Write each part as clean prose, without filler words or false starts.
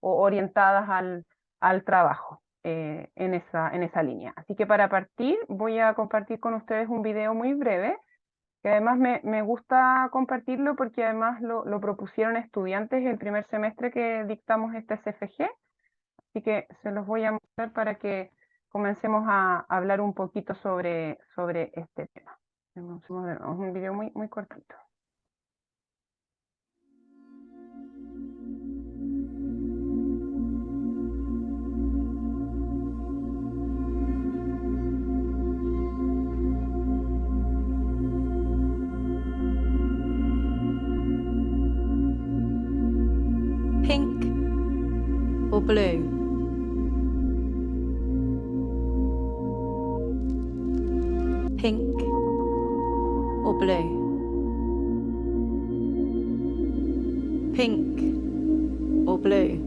o orientadas al trabajo en esa línea. Así que para partir voy a compartir con ustedes un video muy breve, que además me gusta compartirlo porque además lo propusieron estudiantes el primer semestre que dictamos este CFG, así que se los voy a mostrar para que comencemos a hablar un poquito sobre este tema. Es un video muy, muy cortito. Pink or blue? Pink or blue? Pink or blue?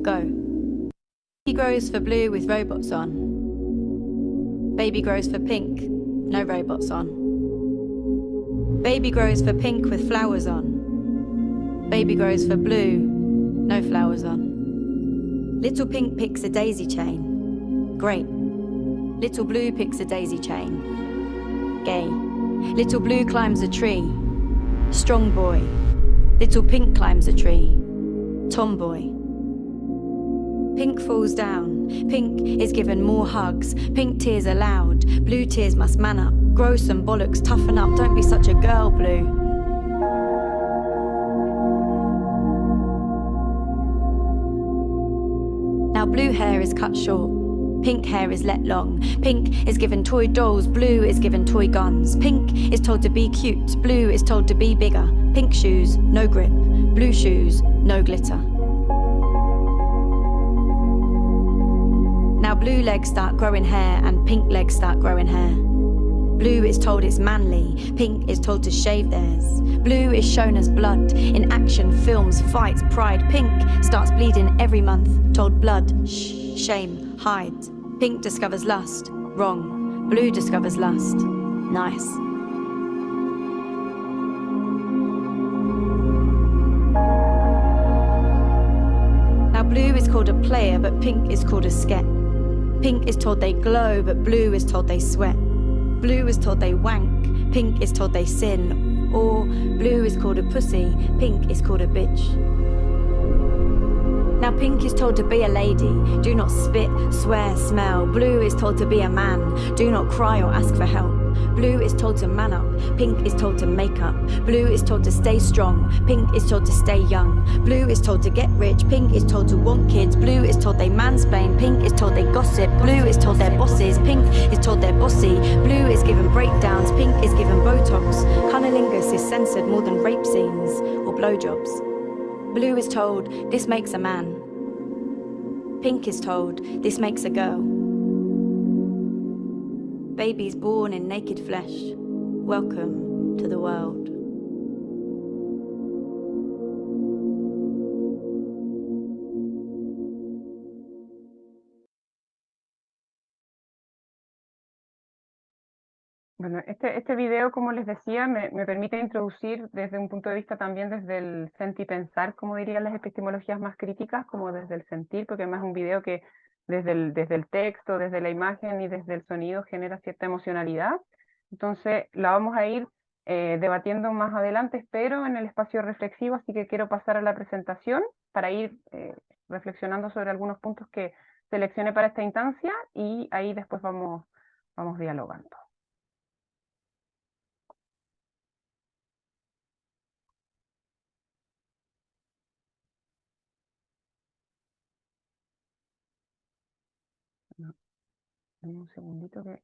Go. Baby grows for blue with robots on. Baby grows for pink, no robots on. Baby grows for pink with flowers on. Baby grows for blue, no flowers on. Little pink picks a daisy chain. Great. Little blue picks a daisy chain. Gay. Little blue climbs a tree. Strong boy. Little pink climbs a tree. Tomboy. Pink falls down. Pink is given more hugs. Pink tears are loud. Blue tears must man up. Grow some bollocks, toughen up. Don't be such a girl, blue. Now blue hair is cut short. Pink hair is let long. Pink is given toy dolls. Blue is given toy guns. Pink is told to be cute. Blue is told to be bigger. Pink shoes, no grip. Blue shoes, no glitter. Now blue legs start growing hair and pink legs start growing hair. Blue is told it's manly, pink is told to shave theirs. Blue is shown as blood, in action, films, fights, pride. Pink starts bleeding every month, told blood, shh, shame, hide. Pink discovers lust, wrong. Blue discovers lust, nice. Now blue is called a player, but pink is called a sket. Pink is told they glow, but blue is told they sweat. Blue is told they wank, pink is told they sin. Or blue is called a pussy, pink is called a bitch. Now pink is told to be a lady, do not spit, swear, smell. Blue is told to be a man, do not cry or ask for help. Blue is told to man up, pink is told to make up. Blue is told to stay strong, pink is told to stay young. Blue is told to get rich, pink is told to want kids. Blue is told they mansplain, pink is told they gossip. Blue is told they're bosses, pink is told they're bossy. Blue is given breakdowns, pink is given Botox. Cunnilingus is censored more than rape scenes or blowjobs. Blue is told this makes a man. Pink is told this makes a girl. Babies born in naked flesh, welcome to the world. Bueno, este video, como les decía, me permite introducir desde un punto de vista también desde el sentipensar, como dirían las epistemologías más críticas, como desde el sentir, porque además es un video que desde el texto, desde la imagen y desde el sonido genera cierta emocionalidad. Entonces la vamos a ir debatiendo más adelante, espero, en el espacio reflexivo, así que quiero pasar a la presentación para ir reflexionando sobre algunos puntos que seleccioné para esta instancia y ahí después vamos dialogando. No, dame un segundito que...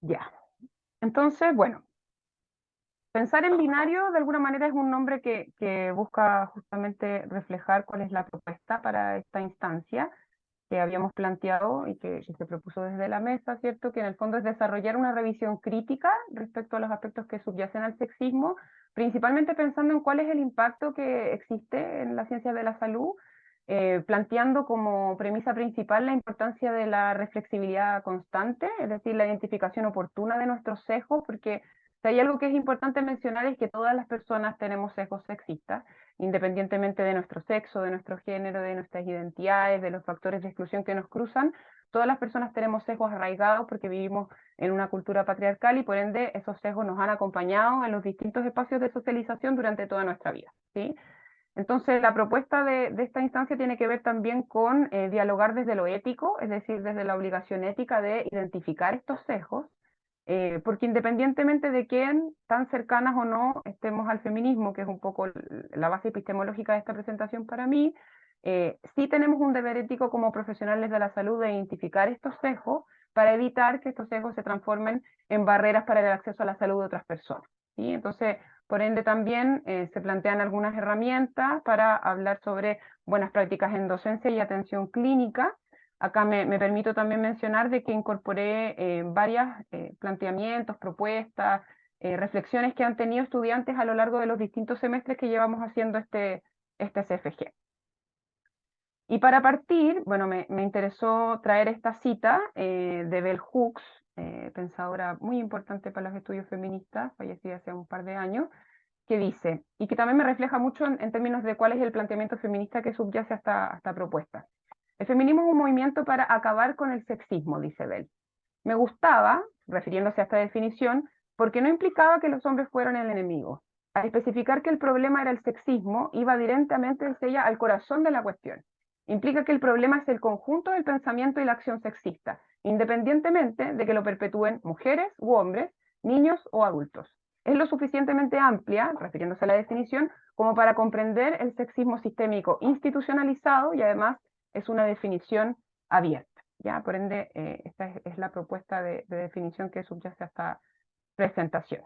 Ya. Entonces, bueno, pensar en binario de alguna manera es un nombre que busca justamente reflejar cuál es la propuesta para esta instancia, que habíamos planteado y que se propuso desde la mesa, ¿cierto? Que en el fondo es desarrollar una revisión crítica respecto a los aspectos que subyacen al sexismo, principalmente pensando en cuál es el impacto que existe en la ciencia de la salud, planteando como premisa principal la importancia de la reflexibilidad constante, es decir, la identificación oportuna de nuestros sesgos, porque si hay algo que es importante mencionar es que todas las personas tenemos sesgos sexistas, independientemente de nuestro sexo, de nuestro género, de nuestras identidades, de los factores de exclusión que nos cruzan. Todas las personas tenemos sesgos arraigados porque vivimos en una cultura patriarcal y por ende esos sesgos nos han acompañado en los distintos espacios de socialización durante toda nuestra vida, ¿sí? Entonces, la propuesta de esta instancia tiene que ver también con dialogar desde lo ético, es decir, desde la obligación ética de identificar estos sesgos, porque independientemente de quién, tan cercanas o no estemos al feminismo, que es un poco la base epistemológica de esta presentación para mí, sí tenemos un deber ético como profesionales de la salud de identificar estos sesgos para evitar que estos sesgos se transformen en barreras para el acceso a la salud de otras personas, ¿sí? Entonces, por ende, también se plantean algunas herramientas para hablar sobre buenas prácticas en docencia y atención clínica. Acá me permito también mencionar de que incorporé varios planteamientos, propuestas, reflexiones que han tenido estudiantes a lo largo de los distintos semestres que llevamos haciendo este CFG. Y para partir, bueno, me interesó traer esta cita de Bell Hooks, pensadora muy importante para los estudios feministas, fallecida hace un par de años, que dice, y que también me refleja mucho en términos de cuál es el planteamiento feminista que subyace a esta propuesta. El feminismo es un movimiento para acabar con el sexismo, dice Bell. Me gustaba, refiriéndose a esta definición, porque no implicaba que los hombres fueran el enemigo. Al especificar que el problema era el sexismo, iba directamente desde ella al corazón de la cuestión. Implica que el problema es el conjunto del pensamiento y la acción sexista, independientemente de que lo perpetúen mujeres u hombres, niños o adultos. Es lo suficientemente amplia, refiriéndose a la definición, como para comprender el sexismo sistémico institucionalizado y además es una definición abierta. ¿Ya? Por ende, esta es la propuesta de definición que subyace a esta presentación.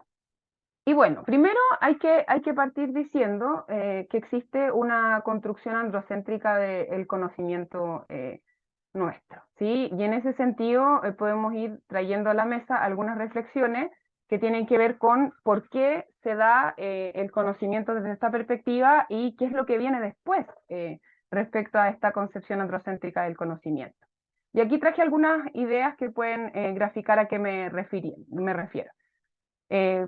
Y bueno, primero hay que partir diciendo que existe una construcción androcéntrica del conocimiento nuestro, ¿sí? Y en ese sentido podemos ir trayendo a la mesa algunas reflexiones que tienen que ver con por qué se da el conocimiento desde esta perspectiva y qué es lo que viene después respecto a esta concepción androcéntrica del conocimiento. Y aquí traje algunas ideas que pueden graficar a qué me refiero.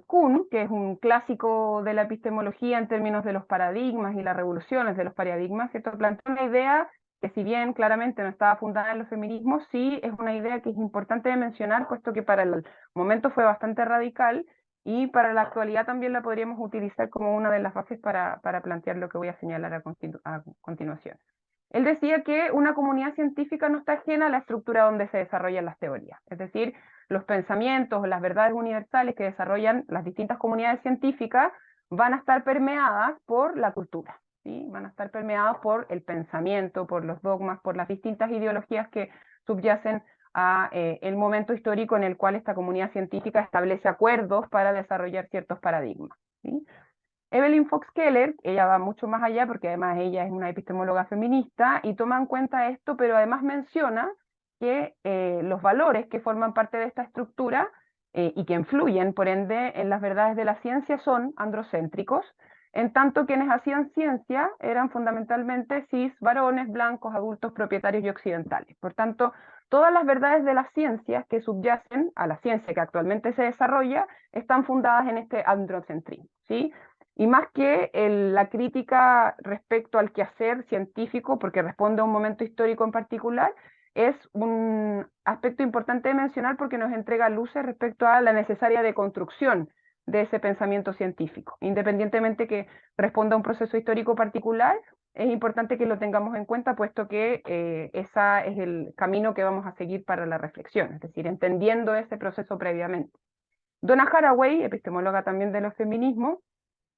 Kuhn, que es un clásico de la epistemología en términos de los paradigmas y las revoluciones de los paradigmas, ¿cierto? Plantea una idea que si bien claramente no estaba fundada en los feminismos, sí es una idea que es importante de mencionar, puesto que para el momento fue bastante radical y para la actualidad también la podríamos utilizar como una de las bases para plantear lo que voy a señalar a continuación. Él decía que una comunidad científica no está ajena a la estructura donde se desarrollan las teorías, es decir, los pensamientos o las verdades universales que desarrollan las distintas comunidades científicas van a estar permeadas por la cultura, ¿sí? Van a estar permeadas por el pensamiento, por los dogmas, por las distintas ideologías que subyacen a el momento histórico en el cual esta comunidad científica establece acuerdos para desarrollar ciertos paradigmas, ¿sí? Evelyn Fox Keller, ella va mucho más allá porque además ella es una epistemóloga feminista y toma en cuenta esto, pero además menciona que los valores que forman parte de esta estructura y que influyen, por ende, en las verdades de la ciencia son androcéntricos, en tanto quienes hacían ciencia eran fundamentalmente cis, varones, blancos, adultos, propietarios y occidentales. Por tanto, todas las verdades de las ciencias que subyacen a la ciencia que actualmente se desarrolla están fundadas en este androcentrismo, ¿sí? Y más que la crítica respecto al quehacer científico, porque responde a un momento histórico en particular, es un aspecto importante de mencionar porque nos entrega luces respecto a la necesaria deconstrucción de ese pensamiento científico. Independientemente que responda a un proceso histórico particular, es importante que lo tengamos en cuenta, puesto que ese es el camino que vamos a seguir para la reflexión, es decir, entendiendo ese proceso previamente. Donna Haraway, epistemóloga también de los feminismos,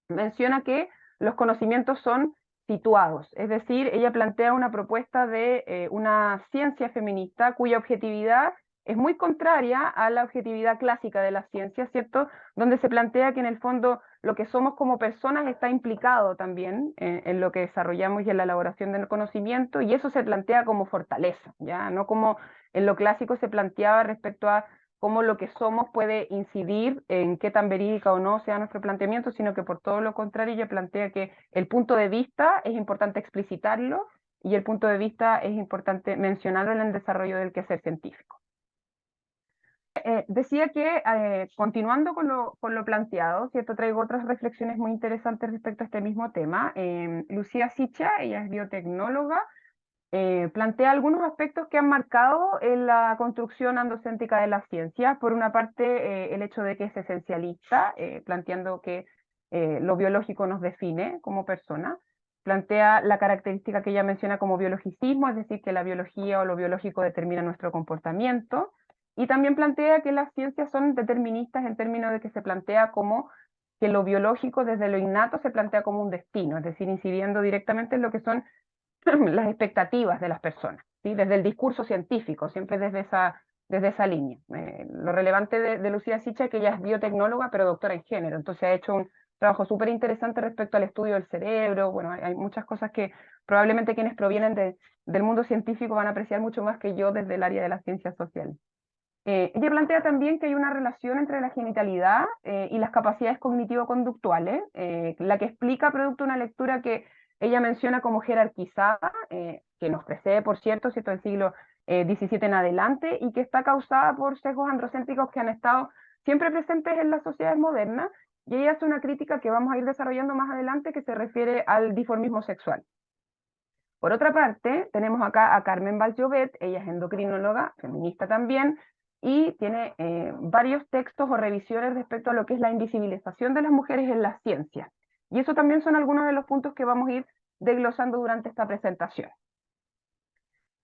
menciona que los conocimientos son situados, es decir, ella plantea una propuesta de una ciencia feminista cuya objetividad es muy contraria a la objetividad clásica de la ciencia, ¿cierto? Donde se plantea que en el fondo lo que somos como personas está implicado también en lo que desarrollamos y en la elaboración del conocimiento, y eso se plantea como fortaleza, ¿ya? No como en lo clásico se planteaba respecto a cómo lo que somos puede incidir en qué tan verídica o no sea nuestro planteamiento, sino que por todo lo contrario ella plantea que el punto de vista es importante explicitarlo y el punto de vista es importante mencionarlo en el desarrollo del quehacer científico. Decía que, continuando con lo planteado, ¿cierto? Traigo otras reflexiones muy interesantes respecto a este mismo tema. Lucía Sicha, ella es biotecnóloga, plantea algunos aspectos que han marcado en la construcción androcéntrica de la ciencia. Por una parte, el hecho de que es esencialista, planteando que lo biológico nos define como persona. Plantea la característica que ella menciona como biologicismo, es decir, que la biología o lo biológico determina nuestro comportamiento. Y también plantea que las ciencias son deterministas en términos de que se plantea como que lo biológico desde lo innato se plantea como un destino, es decir, incidiendo directamente en lo que son las expectativas de las personas, ¿sí? Desde el discurso científico, siempre desde esa línea. Lo relevante de Lucía Sicha es que ella es biotecnóloga, pero doctora en género, entonces ha hecho un trabajo súper interesante respecto al estudio del cerebro. Bueno, hay muchas cosas que probablemente quienes provienen del mundo científico van a apreciar mucho más que yo desde el área de las ciencias sociales. Ella plantea también que hay una relación entre la genitalidad y las capacidades cognitivo-conductuales, la que explica producto de una lectura que ella menciona como jerarquizada, que nos precede, por cierto, del siglo XVII en adelante, y que está causada por sesgos androcéntricos que han estado siempre presentes en las sociedades modernas, y ella hace una crítica que vamos a ir desarrollando más adelante que se refiere al dimorfismo sexual. Por otra parte, tenemos acá a Carmen Valjovet, ella es endocrinóloga, feminista también, y tiene varios textos o revisiones respecto a lo que es la invisibilización de las mujeres en las ciencias. Y eso también son algunos de los puntos que vamos a ir desglosando durante esta presentación.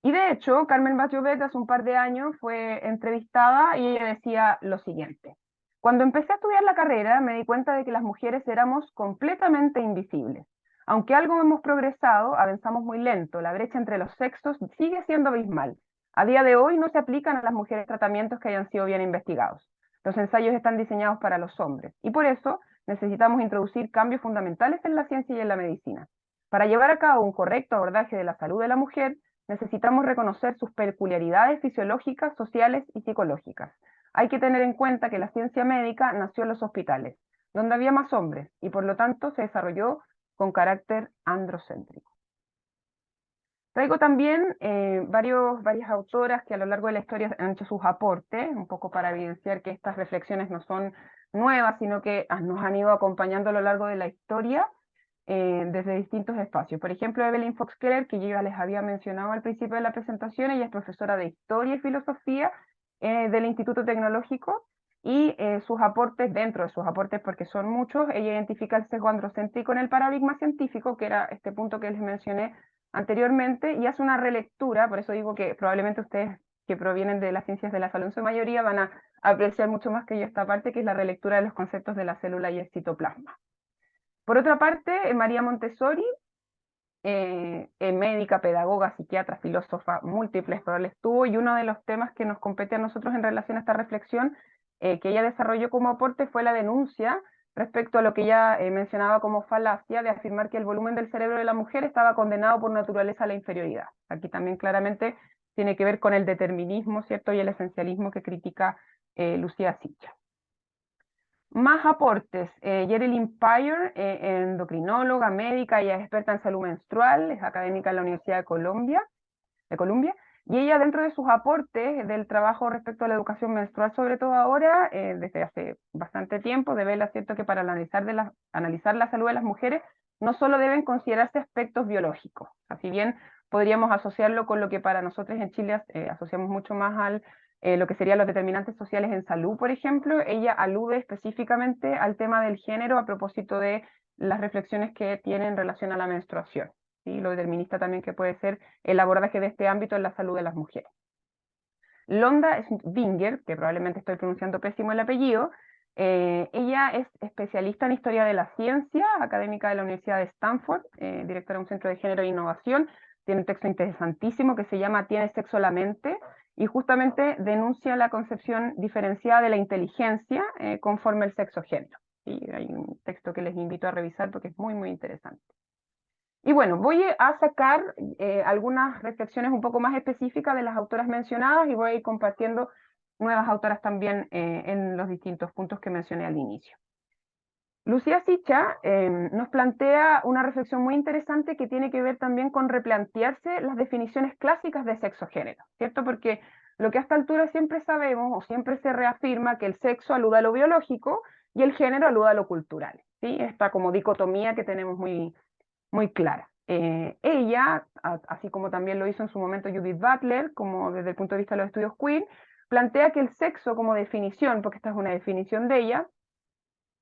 Y de hecho, Carmen Valjovet hace un par de años fue entrevistada y ella decía lo siguiente: cuando empecé a estudiar la carrera me di cuenta de que las mujeres éramos completamente invisibles. Aunque algo hemos progresado, avanzamos muy lento, la brecha entre los sexos sigue siendo abismal. A día de hoy no se aplican a las mujeres tratamientos que hayan sido bien investigados. Los ensayos están diseñados para los hombres y por eso necesitamos introducir cambios fundamentales en la ciencia y en la medicina. Para llevar a cabo un correcto abordaje de la salud de la mujer, necesitamos reconocer sus peculiaridades fisiológicas, sociales y psicológicas. Hay que tener en cuenta que la ciencia médica nació en los hospitales, donde había más hombres, y por lo tanto se desarrolló con carácter androcéntrico. Traigo también varias autoras que a lo largo de la historia han hecho sus aportes, un poco para evidenciar que estas reflexiones no son nuevas, sino que nos han ido acompañando a lo largo de la historia desde distintos espacios. Por ejemplo, Evelyn Fox-Keller, que yo ya les había mencionado al principio de la presentación, ella es profesora de Historia y Filosofía del Instituto Tecnológico, y sus aportes, dentro de sus aportes, porque son muchos, ella identifica el sesgo androcéntrico en el paradigma científico, que era este punto que les mencioné anteriormente, y hace una relectura. Por eso digo que probablemente ustedes que provienen de las ciencias de la salud en su mayoría van a apreciar mucho más que yo esta parte, que es la relectura de los conceptos de la célula y el citoplasma. Por otra parte, María Montessori, médica, pedagoga, psiquiatra, filósofa, múltiples roles tuvo, y uno de los temas que nos compete a nosotros en relación a esta reflexión que ella desarrolló como aporte fue la denuncia respecto a lo que ella mencionaba como falacia de afirmar que el volumen del cerebro de la mujer estaba condenado por naturaleza a la inferioridad. Aquí también claramente tiene que ver con el determinismo, ¿cierto?, y el esencialismo que critica Lucía Sicha. Más aportes. Geraldine Pyer, endocrinóloga, médica, ella es experta en salud menstrual, es académica en la Universidad de Columbia, y ella, dentro de sus aportes del trabajo respecto a la educación menstrual, sobre todo ahora, desde hace bastante tiempo, devela, ¿cierto?, que para analizar la salud de las mujeres no solo deben considerarse aspectos biológicos. Así bien podríamos asociarlo con lo que para nosotros en Chile asociamos mucho más al lo que serían los determinantes sociales en salud, por ejemplo. Ella alude específicamente al tema del género a propósito de las reflexiones que tiene en relación a la menstruación, ¿sí? Lo determinista también que puede ser el abordaje de este ámbito en la salud de las mujeres. Londa Swinger, que probablemente estoy pronunciando pésimo el apellido, ella es especialista en historia de la ciencia, académica de la Universidad de Stanford, directora de un centro de género e innovación. Tiene un texto interesantísimo que se llama ¿Tiene sexo la mente?, y justamente denuncia la concepción diferenciada de la inteligencia conforme el sexo-género. ¿sí? Hay un texto que les invito a revisar porque es muy, muy interesante. Y bueno, voy a sacar algunas reflexiones un poco más específicas de las autoras mencionadas y voy a ir compartiendo nuevas autoras también en los distintos puntos que mencioné al inicio. Lucía Sicha nos plantea una reflexión muy interesante que tiene que ver también con replantearse las definiciones clásicas de sexo-género, ¿cierto? Porque lo que a esta altura siempre sabemos o siempre se reafirma que el sexo alude a lo biológico y el género alude a lo cultural, ¿sí? Esta como dicotomía que tenemos muy, muy clara. Ella, así como también lo hizo en su momento Judith Butler, como desde el punto de vista de los estudios queer, plantea que el sexo como definición, porque esta es una definición de ella,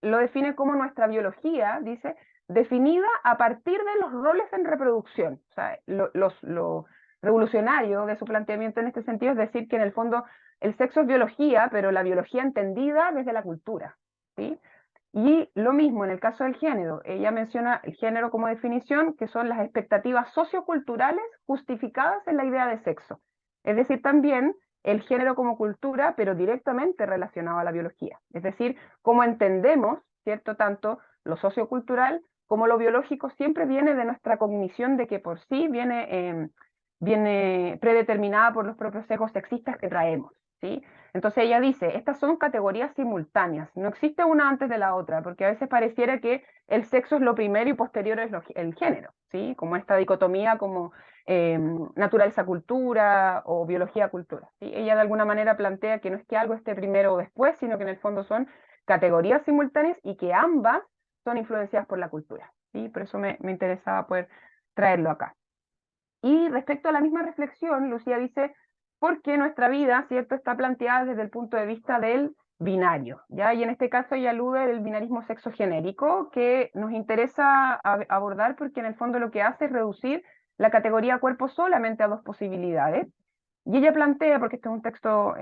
lo define como nuestra biología, dice, definida a partir de los roles en reproducción. O sea, lo revolucionario de su planteamiento en este sentido es decir que en el fondo el sexo es biología, pero la biología entendida desde la cultura, ¿sí? Y lo mismo en el caso del género. Ella menciona el género como definición, que son las expectativas socioculturales justificadas en la idea de sexo. Es decir, también el género como cultura, pero directamente relacionado a la biología. Es decir, cómo entendemos, ¿cierto? Tanto lo sociocultural como lo biológico siempre viene de nuestra cognición de que por sí viene predeterminada por los propios sesgos sexistas que traemos, ¿sí? Entonces ella dice, estas son categorías simultáneas, no existe una antes de la otra, porque a veces pareciera que el sexo es lo primero y posterior es el género, ¿sí? Como esta dicotomía como naturaleza cultura o biología cultura, ¿sí? Ella de alguna manera plantea que no es que algo esté primero o después, sino que en el fondo son categorías simultáneas y que ambas son influenciadas por la cultura, ¿sí? Por eso me interesaba poder traerlo acá. Y respecto a la misma reflexión, Lucía dice, porque nuestra vida, ¿cierto?, está planteada desde el punto de vista del binario, ¿ya? Y en este caso ella alude al binarismo sexogenérico, que nos interesa abordar porque en el fondo lo que hace es reducir la categoría cuerpo solamente a dos posibilidades. Y ella plantea, porque este es un texto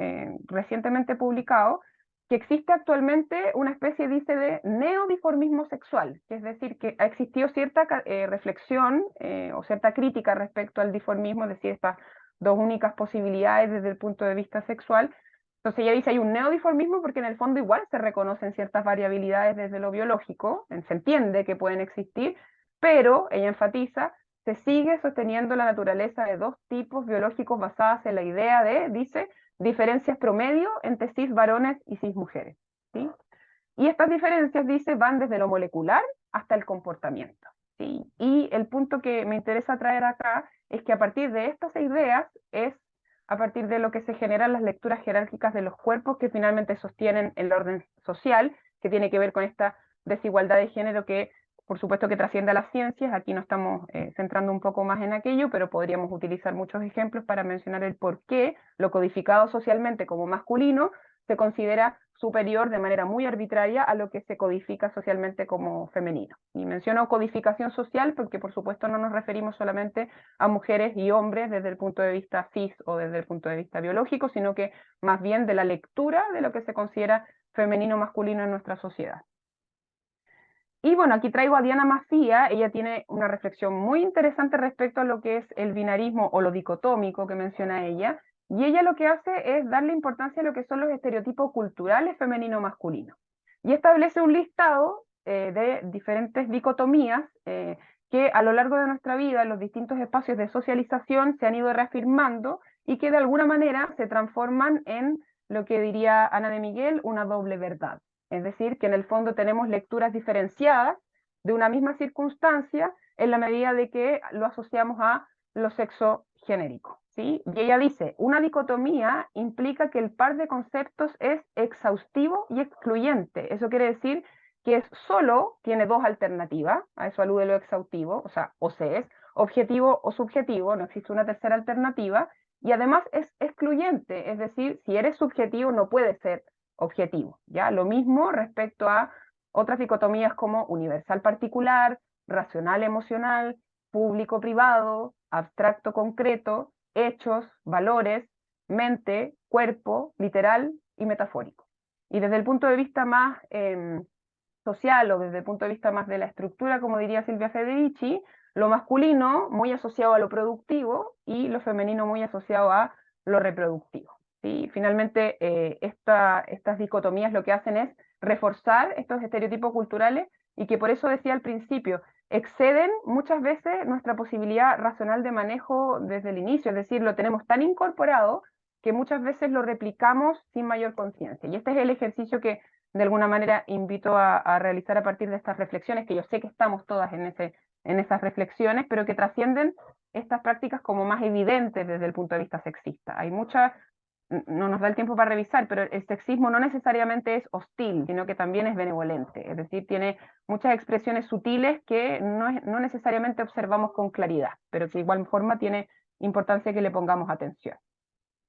recientemente publicado, que existe actualmente una especie, dice, de neodiformismo sexual, que es decir, que ha existido cierta reflexión o cierta crítica respecto al diformismo, es decir, estas dos únicas posibilidades desde el punto de vista sexual. Entonces ella dice, hay un neodiformismo porque en el fondo igual se reconocen ciertas variabilidades desde lo biológico, se entiende que pueden existir, pero ella enfatiza, se sigue sosteniendo la naturaleza de dos tipos biológicos basadas en la idea de, dice, diferencias promedio entre cis varones y cis mujeres, ¿sí? Y estas diferencias, dice, van desde lo molecular hasta el comportamiento, ¿sí? Y el punto que me interesa traer acá es que a partir de estas ideas es a partir de lo que se generan las lecturas jerárquicas de los cuerpos que finalmente sostienen el orden social, que tiene que ver con esta desigualdad de género que por supuesto que trasciende a las ciencias, aquí nos estamos centrando un poco más en aquello, pero podríamos utilizar muchos ejemplos para mencionar el por qué lo codificado socialmente como masculino se considera superior de manera muy arbitraria a lo que se codifica socialmente como femenino. Y menciono codificación social porque por supuesto no nos referimos solamente a mujeres y hombres desde el punto de vista cis o desde el punto de vista biológico, sino que más bien de la lectura de lo que se considera femenino o masculino en nuestra sociedad. Y bueno, aquí traigo a Diana Mafía, ella tiene una reflexión muy interesante respecto a lo que es el binarismo o lo dicotómico que menciona ella, y ella lo que hace es darle importancia a lo que son los estereotipos culturales femenino-masculino. Y establece un listado de diferentes dicotomías que a lo largo de nuestra vida, en los distintos espacios de socialización, se han ido reafirmando y que de alguna manera se transforman en lo que diría Ana de Miguel, una doble verdad. Es decir, que en el fondo tenemos lecturas diferenciadas de una misma circunstancia en la medida de que lo asociamos a lo sexo genérico, ¿sí? Y ella dice, una dicotomía implica que el par de conceptos es exhaustivo y excluyente. Eso quiere decir que es solo tiene dos alternativas, a eso alude lo exhaustivo, o sea, o se es objetivo o subjetivo, no existe una tercera alternativa, y además es excluyente, es decir, si eres subjetivo no puedes ser objetivo, ¿ya? Lo mismo respecto a otras dicotomías como universal particular, racional emocional, público privado, abstracto concreto, hechos, valores, mente, cuerpo, literal y metafórico. Y desde el punto de vista más social o desde el punto de vista más de la estructura, como diría Silvia Federici, lo masculino muy asociado a lo productivo y lo femenino muy asociado a lo reproductivo. ¿Sí? Finalmente, estas dicotomías lo que hacen es reforzar estos estereotipos culturales y que por eso decía al principio, exceden muchas veces nuestra posibilidad racional de manejo desde el inicio, es decir, lo tenemos tan incorporado que muchas veces lo replicamos sin mayor conciencia. Y este es el ejercicio que de alguna manera invito a realizar a partir de estas reflexiones, que yo sé que estamos todas en esas reflexiones, pero que trascienden estas prácticas como más evidentes desde el punto de vista sexista. Hay muchas, no nos da el tiempo para revisar, pero el sexismo no necesariamente es hostil, sino que también es benevolente, es decir, tiene muchas expresiones sutiles que no necesariamente observamos con claridad, pero que de igual forma tiene importancia que le pongamos atención.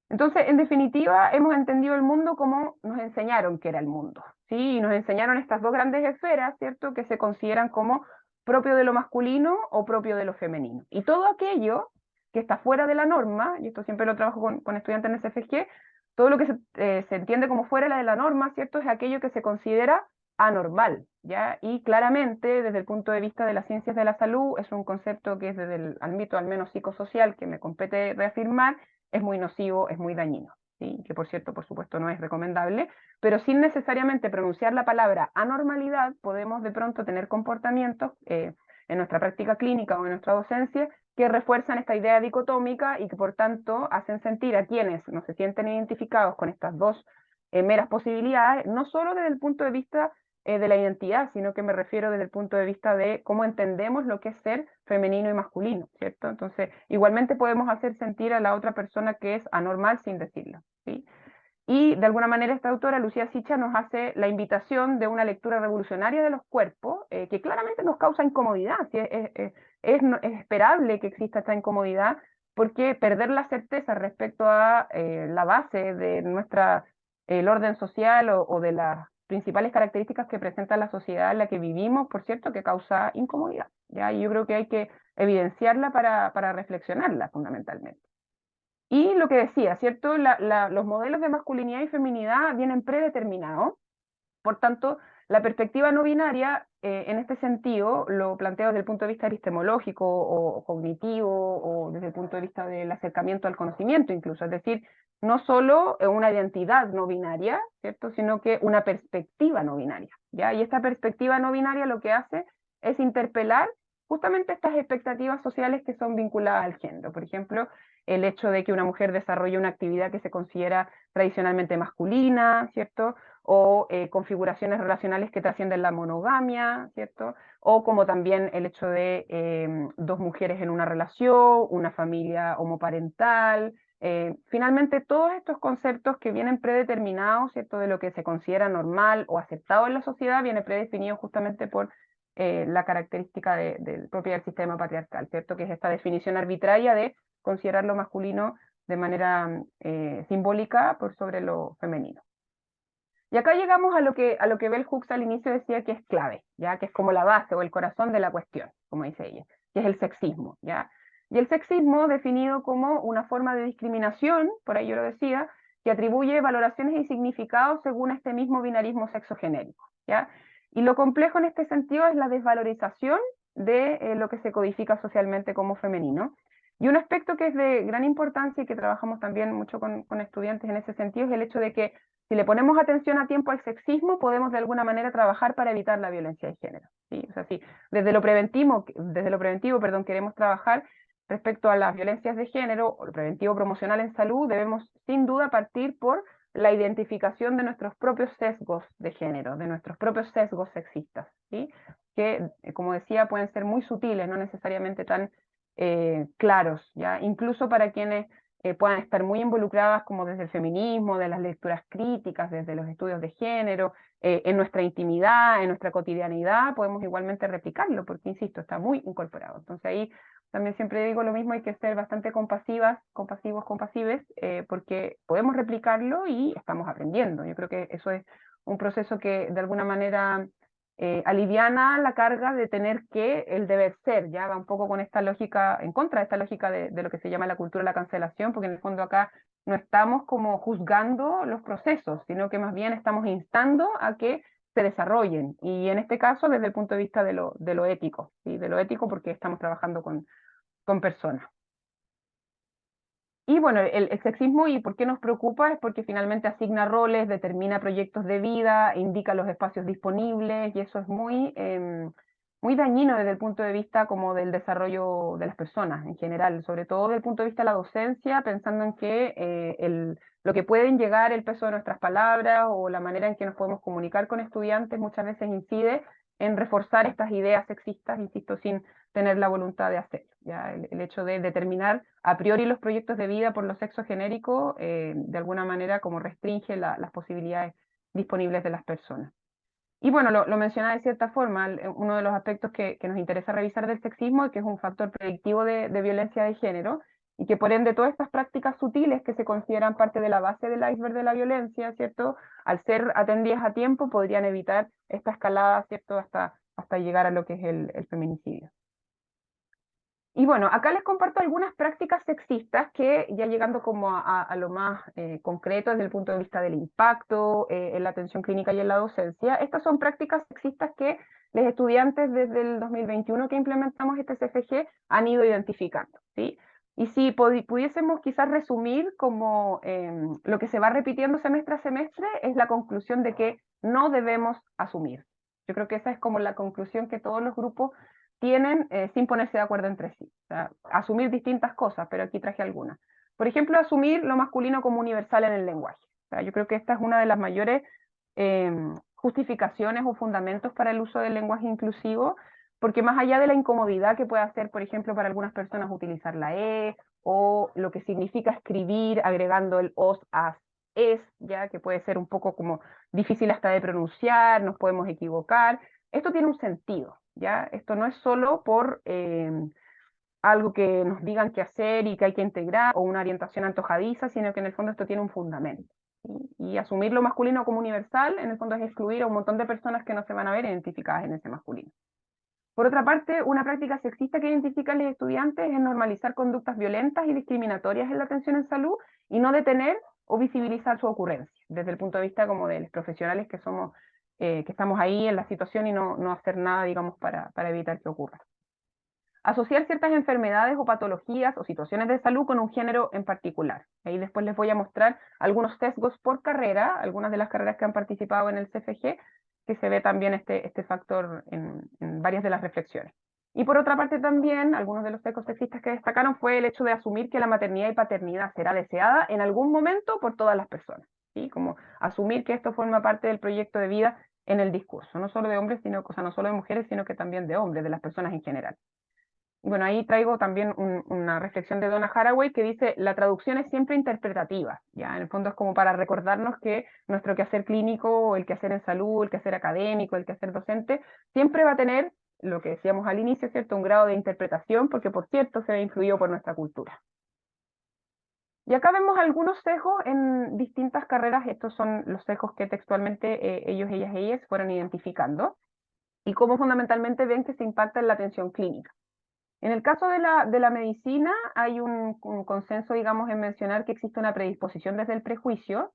Entonces, en definitiva, hemos entendido el mundo como nos enseñaron que era el mundo, ¿sí? Y nos enseñaron estas dos grandes esferas, ¿cierto?, que se consideran como propio de lo masculino o propio de lo femenino. Y todo aquello que está fuera de la norma, y esto siempre lo trabajo con estudiantes en SFG, todo lo que se entiende como fuera de la norma, ¿cierto?, es aquello que se considera anormal, ¿ya? Y claramente, desde el punto de vista de las ciencias de la salud, es un concepto que es desde el ámbito al menos psicosocial que me compete reafirmar, es muy nocivo, es muy dañino, ¿sí? Que por cierto, por supuesto, no es recomendable, pero sin necesariamente pronunciar la palabra anormalidad, podemos de pronto tener comportamientos en nuestra práctica clínica o en nuestra docencia que refuerzan esta idea dicotómica y que por tanto hacen sentir a quienes no se sienten identificados con estas dos meras posibilidades, no solo desde el punto de vista de la identidad, sino que me refiero desde el punto de vista de cómo entendemos lo que es ser femenino y masculino, ¿cierto? Entonces, igualmente podemos hacer sentir a la otra persona que es anormal sin decirlo, ¿sí? Y de alguna manera esta autora, Lucía Sicha, nos hace la invitación de una lectura revolucionaria de los cuerpos, que claramente nos causa incomodidad, ¿sí? Es esperable que exista esta incomodidad, porque perder la certeza respecto a la base de el orden social o de las principales características que presenta la sociedad en la que vivimos, por cierto, que causa incomodidad, ¿ya? Y yo creo que hay que evidenciarla para reflexionarla fundamentalmente. Y lo que decía, ¿cierto? Los modelos de masculinidad y feminidad vienen predeterminados, por tanto, la perspectiva no binaria, en este sentido, lo planteo desde el punto de vista epistemológico o cognitivo o desde el punto de vista del acercamiento al conocimiento incluso, es decir, no solo una identidad no binaria, ¿cierto?, sino que una perspectiva no binaria, ¿ya? Y esta perspectiva no binaria lo que hace es interpelar justamente estas expectativas sociales que son vinculadas al género. Por ejemplo, el hecho de que una mujer desarrolle una actividad que se considera tradicionalmente masculina, ¿cierto?, o configuraciones relacionales que trascienden la monogamia, ¿cierto? O como también el hecho de dos mujeres en una relación, una familia homoparental, finalmente todos estos conceptos que vienen predeterminados, ¿cierto? De lo que se considera normal o aceptado en la sociedad, viene predefinido justamente por la característica del propio sistema patriarcal, ¿cierto? Que es esta definición arbitraria de considerar lo masculino de manera simbólica por sobre lo femenino. Y acá llegamos a lo que Bell Hooks al inicio decía que es clave, ¿ya? Que es como la base o el corazón de la cuestión, como dice ella, que es el sexismo, ¿ya? Y el sexismo definido como una forma de discriminación, por ahí yo lo decía, que atribuye valoraciones y significados según este mismo binarismo sexogenérico, ¿ya? Y lo complejo en este sentido es la desvalorización de lo que se codifica socialmente como femenino. Y un aspecto que es de gran importancia y que trabajamos también mucho con estudiantes en ese sentido es el hecho de que si le ponemos atención a tiempo al sexismo, podemos de alguna manera trabajar para evitar la violencia de género, ¿sí? O sea, si desde lo preventivo, queremos trabajar respecto a las violencias de género, o lo preventivo promocional en salud, debemos sin duda partir por la identificación de nuestros propios sesgos de género, de nuestros propios sesgos sexistas, ¿sí? Que, como decía, pueden ser muy sutiles, no necesariamente tan claros, ¿ya? Incluso para quienes puedan estar muy involucradas como desde el feminismo, de las lecturas críticas, desde los estudios de género, en nuestra intimidad, en nuestra cotidianidad, podemos igualmente replicarlo, porque, insisto, está muy incorporado. Entonces ahí también siempre digo lo mismo, hay que ser bastante compasivas, compasivos, compasives, porque podemos replicarlo y estamos aprendiendo. Yo creo que eso es un proceso que de alguna manera aliviana la carga de tener que el deber ser, ya va un poco con esta lógica, en contra de esta lógica de lo que se llama la cultura de la cancelación, porque en el fondo acá no estamos como juzgando los procesos, sino que más bien estamos instando a que se desarrollen, y en este caso desde el punto de vista de lo ético, ¿sí? De lo ético porque estamos trabajando con personas. Y bueno, el sexismo, ¿y por qué nos preocupa? Es porque finalmente asigna roles, determina proyectos de vida, indica los espacios disponibles, y eso es muy dañino desde el punto de vista como del desarrollo de las personas en general, sobre todo desde el punto de vista de la docencia, pensando en que lo que pueden llegar, el peso de nuestras palabras o la manera en que nos podemos comunicar con estudiantes muchas veces incide en reforzar estas ideas sexistas, insisto, sin tener la voluntad de hacerlo. ¿Ya? El hecho de determinar a priori los proyectos de vida por los sexos genéricos, de alguna manera como restringe las posibilidades disponibles de las personas. Y bueno, lo mencionaba de cierta forma, uno de los aspectos que nos interesa revisar del sexismo es que es un factor predictivo de violencia de género y que por ende todas estas prácticas sutiles que se consideran parte de la base del iceberg de la violencia, ¿cierto? Al ser atendidas a tiempo podrían evitar esta escalada, ¿cierto? Hasta llegar a lo que es el feminicidio. Y bueno, acá les comparto algunas prácticas sexistas que ya llegando como a lo más concreto desde el punto de vista del impacto en la atención clínica y en la docencia. Estas son prácticas sexistas que los estudiantes desde el 2021 que implementamos este CFG han ido identificando, ¿sí? Y si pudiésemos quizás resumir como lo que se va repitiendo semestre a semestre es la conclusión de que no debemos asumir. Yo creo que esa es como la conclusión que todos los grupos tienen sin ponerse de acuerdo entre sí. O sea, asumir distintas cosas, pero aquí traje algunas. Por ejemplo, asumir lo masculino como universal en el lenguaje. O sea, yo creo que esta es una de las mayores justificaciones o fundamentos para el uso del lenguaje inclusivo, porque más allá de la incomodidad que puede hacer, por ejemplo, para algunas personas utilizar la E, o lo que significa escribir agregando el os, as, es, ya que puede ser un poco como difícil hasta de pronunciar, nos podemos equivocar, esto tiene un sentido, ¿ya? Esto no es solo por algo que nos digan qué hacer y que hay que integrar o una orientación antojadiza, sino que en el fondo esto tiene un fundamento. Y asumir lo masculino como universal, en el fondo es excluir a un montón de personas que no se van a ver identificadas en ese masculino. Por otra parte, una práctica sexista que identifican los estudiantes es normalizar conductas violentas y discriminatorias en la atención en salud y no detener o visibilizar su ocurrencia, desde el punto de vista como de los profesionales que somos, que estamos ahí en la situación y no hacer nada, digamos, para evitar que ocurra. Asociar ciertas enfermedades o patologías o situaciones de salud con un género en particular. Ahí después les voy a mostrar algunos sesgos por carrera, algunas de las carreras que han participado en el CFG, que se ve también este factor en varias de las reflexiones. Y por otra parte también, algunos de los sesgos sexistas que destacaron fue el hecho de asumir que la maternidad y paternidad será deseada en algún momento por todas las personas, ¿sí? Como asumir que esto forma parte del proyecto de vida en el discurso, no solo de hombres, sino, o sea, no solo de mujeres, sino que también de hombres, de las personas en general. Bueno, ahí traigo también una reflexión de Donna Haraway que dice, la traducción es siempre interpretativa, ¿ya? En el fondo es como para recordarnos que nuestro quehacer clínico, el quehacer en salud, el quehacer académico, el quehacer docente, siempre va a tener, lo que decíamos al inicio, ¿cierto? Un grado de interpretación, porque por cierto se ve influido por nuestra cultura. Y acá vemos algunos sesgos en distintas carreras, estos son los sesgos que textualmente ellas fueron identificando, y cómo fundamentalmente ven que se impacta en la atención clínica. En el caso de la medicina hay un consenso, digamos, en mencionar que existe una predisposición desde el prejuicio.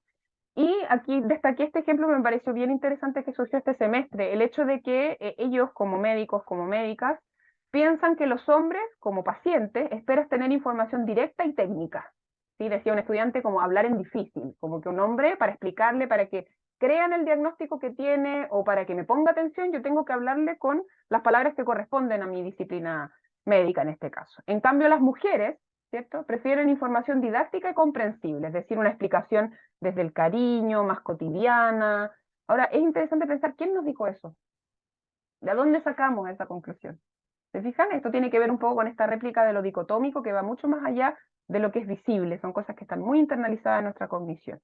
Y aquí destaqué este ejemplo, me pareció bien interesante que surgió este semestre, el hecho de que ellos como médicos, como médicas, piensan que los hombres como pacientes esperan tener información directa y técnica. ¿Sí? Decía un estudiante como hablar en difícil, como que un hombre para explicarle, para que crean el diagnóstico que tiene o para que me ponga atención, yo tengo que hablarle con las palabras que corresponden a mi disciplina médica en este caso. En cambio, las mujeres, ¿cierto? Prefieren información didáctica y comprensible, es decir, una explicación desde el cariño, más cotidiana. Ahora, es interesante pensar, ¿quién nos dijo eso? ¿De dónde sacamos esa conclusión? ¿Se fijan? Esto tiene que ver un poco con esta réplica de lo dicotómico que va mucho más allá de lo que es visible, son cosas que están muy internalizadas en nuestra cognición.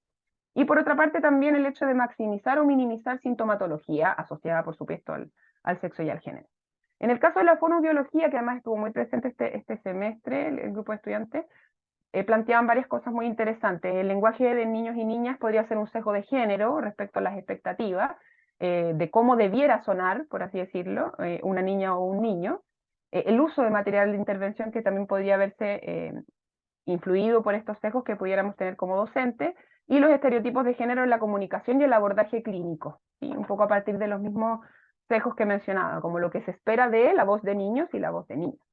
Y por otra parte también el hecho de maximizar o minimizar sintomatología asociada, por supuesto, al sexo y al género. En el caso de la fonoaudiología, que además estuvo muy presente este semestre, el grupo de estudiantes, planteaban varias cosas muy interesantes. El lenguaje de niños y niñas podría ser un sesgo de género respecto a las expectativas, de cómo debiera sonar, por así decirlo, una niña o un niño. El uso de material de intervención que también podría verse influido por estos sesgos que pudiéramos tener como docentes, y los estereotipos de género en la comunicación y el abordaje clínico, ¿sí? Un poco a partir de los mismos sesgos que mencionaba, como lo que se espera de la voz de niños y la voz de niñas.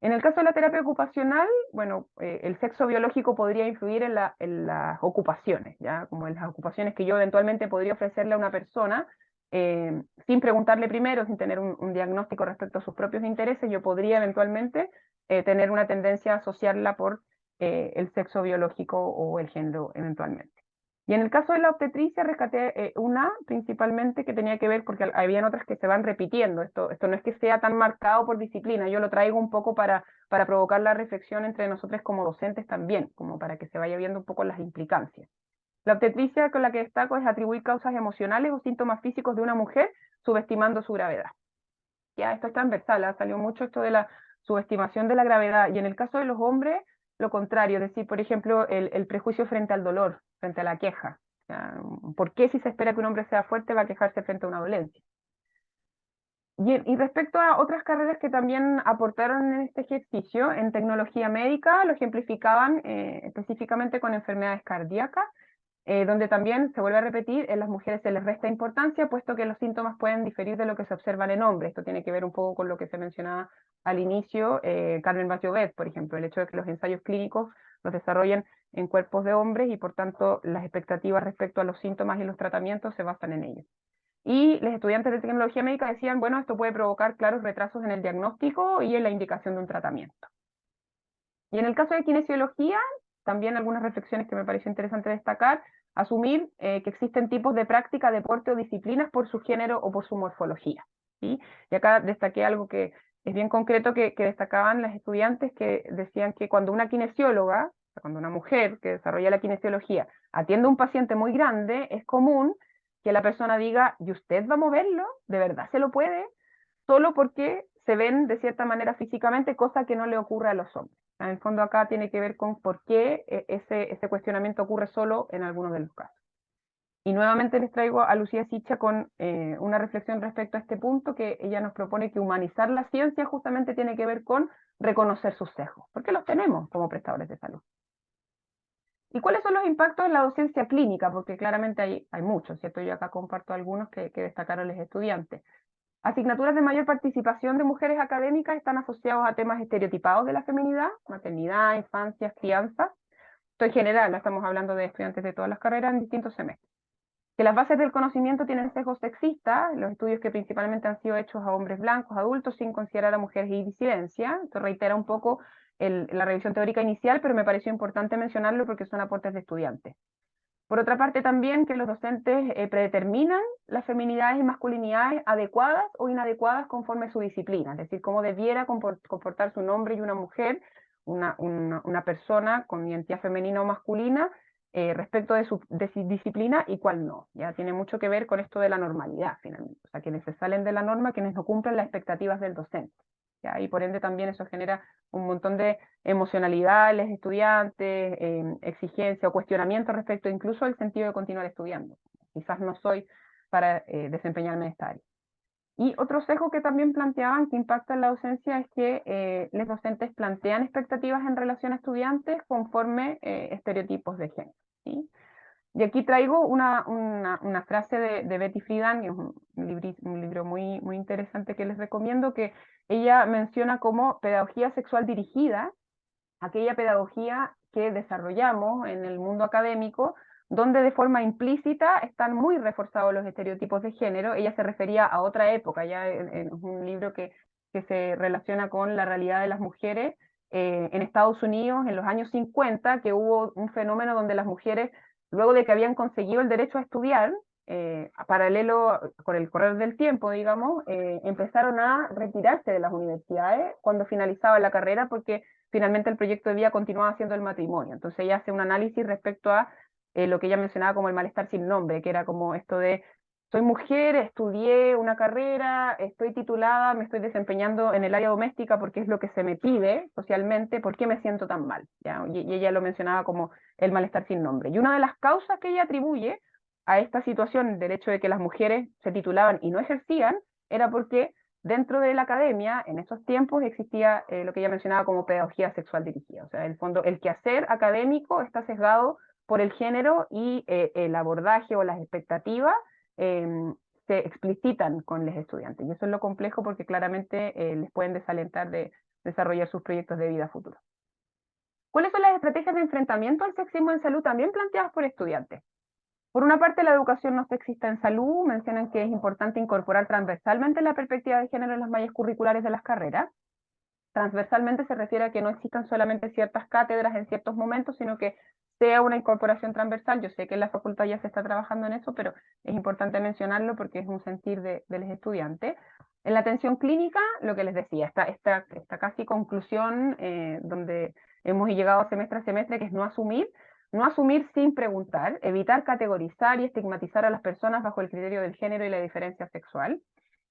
En el caso de la terapia ocupacional, bueno, el sexo biológico podría influir en las ocupaciones, ¿ya? Como en las ocupaciones que yo eventualmente podría ofrecerle a una persona, sin preguntarle primero, sin tener un diagnóstico respecto a sus propios intereses, yo podría eventualmente tener una tendencia a asociarla por el sexo biológico o el género eventualmente. Y en el caso de la obstetricia rescaté una principalmente que tenía que ver, porque habían otras que se van repitiendo, esto no es que sea tan marcado por disciplina, yo lo traigo un poco para provocar la reflexión entre nosotros como docentes también, como para que se vaya viendo un poco las implicancias. La obstetricia con la que destaco es atribuir causas emocionales o síntomas físicos de una mujer subestimando su gravedad. Ya, esto es transversal, ha salido mucho esto de la subestimación de la gravedad, y en el caso de los hombres, lo contrario, es decir, por ejemplo, el prejuicio frente al dolor, frente a la queja. Ya, ¿por qué si se espera que un hombre sea fuerte va a quejarse frente a una dolencia? Y respecto a otras carreras que también aportaron en este ejercicio, en tecnología médica lo ejemplificaban específicamente con enfermedades cardíacas, donde también se vuelve a repetir, en las mujeres se les resta importancia, puesto que los síntomas pueden diferir de lo que se observan en hombres. Esto tiene que ver un poco con lo que se mencionaba al inicio, Carmen Bachovet, por ejemplo, el hecho de que los ensayos clínicos los desarrollen en cuerpos de hombres y por tanto las expectativas respecto a los síntomas y los tratamientos se basan en ellos. Y los estudiantes de tecnología médica decían, bueno, esto puede provocar claros retrasos en el diagnóstico y en la indicación de un tratamiento. Y en el caso de kinesiología, también algunas reflexiones que me pareció interesante destacar, asumir que existen tipos de práctica, deporte o disciplinas por su género o por su morfología. ¿Sí? Y acá destaqué algo que es bien concreto que destacaban las estudiantes, que decían que cuando una kinesióloga, cuando una mujer que desarrolla la kinesiología atiende a un paciente muy grande, es común que la persona diga, ¿y usted va a moverlo? ¿De verdad se lo puede? Solo porque se ven de cierta manera físicamente, cosa que no le ocurre a los hombres. En el fondo acá tiene que ver con por qué ese cuestionamiento ocurre solo en algunos de los casos. Y nuevamente les traigo a Lucía Sicha con una reflexión respecto a este punto, que ella nos propone que humanizar la ciencia justamente tiene que ver con reconocer sus sesgos, porque los tenemos como prestadores de salud. ¿Y cuáles son los impactos en la docencia clínica? Porque claramente hay muchos, ¿cierto? Yo acá comparto algunos que destacaron los estudiantes. Asignaturas de mayor participación de mujeres académicas están asociados a temas estereotipados de la feminidad, maternidad, infancia, crianza. Esto en general, estamos hablando de estudiantes de todas las carreras en distintos semestres. Que las bases del conocimiento tienen sesgos sexistas, los estudios que principalmente han sido hechos a hombres blancos, adultos, sin considerar a mujeres y disidencia. Esto reitera un poco la revisión teórica inicial, pero me pareció importante mencionarlo porque son aportes de estudiantes. Por otra parte también que los docentes predeterminan las feminidades y masculinidades adecuadas o inadecuadas conforme a su disciplina, es decir, cómo debiera comportarse un hombre y una mujer, una persona con identidad femenina o masculina, respecto de su disciplina y cuál no. Ya tiene mucho que ver con esto de la normalidad, finalmente. O sea, quienes se salen de la norma, quienes no cumplen las expectativas del docente. ¿Ya? Y por ende también eso genera un montón de emocionalidad en los estudiantes, exigencia o cuestionamiento respecto incluso al sentido de continuar estudiando. Quizás no soy para desempeñarme en esta área. Y otro sesgo que también planteaban que impacta en la docencia es que los docentes plantean expectativas en relación a estudiantes conforme estereotipos de género. ¿Sí? Y aquí traigo una frase de Betty Friedan, que es un libro muy, muy interesante que les recomiendo, que ella menciona como pedagogía sexual dirigida, aquella pedagogía que desarrollamos en el mundo académico, donde de forma implícita están muy reforzados los estereotipos de género. Ella se refería a otra época, ya en un libro que se relaciona con la realidad de las mujeres en Estados Unidos en los años 50, que hubo un fenómeno donde las mujeres, luego de que habían conseguido el derecho a estudiar, a paralelo con el correr del tiempo, digamos, empezaron a retirarse de las universidades cuando finalizaba la carrera, porque finalmente el proyecto de vida continuaba siendo el matrimonio. Entonces ella hace un análisis respecto a lo que ella mencionaba como el malestar sin nombre, que era como esto de, soy mujer, estudié una carrera, estoy titulada, me estoy desempeñando en el área doméstica porque es lo que se me pide socialmente, ¿por qué me siento tan mal? ¿Ya? Y ella lo mencionaba como el malestar sin nombre. Y una de las causas que ella atribuye a esta situación del hecho de que las mujeres se titulaban y no ejercían, era porque dentro de la academia, en esos tiempos, existía lo que ella mencionaba como pedagogía sexual dirigida. O sea, en el fondo, el quehacer académico está sesgado por el género y el abordaje o las expectativas eh, se explicitan con los estudiantes. Y eso es lo complejo porque claramente les pueden desalentar de desarrollar sus proyectos de vida futuros. ¿Cuáles son las estrategias de enfrentamiento al sexismo en salud también planteadas por estudiantes? Por una parte, la educación no sexista en salud, mencionan que es importante incorporar transversalmente la perspectiva de género en las mallas curriculares de las carreras. Transversalmente se refiere a que no existan solamente ciertas cátedras en ciertos momentos, sino que sea una incorporación transversal. Yo sé que en la facultad ya se está trabajando en eso, pero es importante mencionarlo porque es un sentir de los estudiantes. En la atención clínica, lo que les decía, esta casi conclusión donde hemos llegado semestre a semestre, que es no asumir sin preguntar, evitar categorizar y estigmatizar a las personas bajo el criterio del género y la diferencia sexual.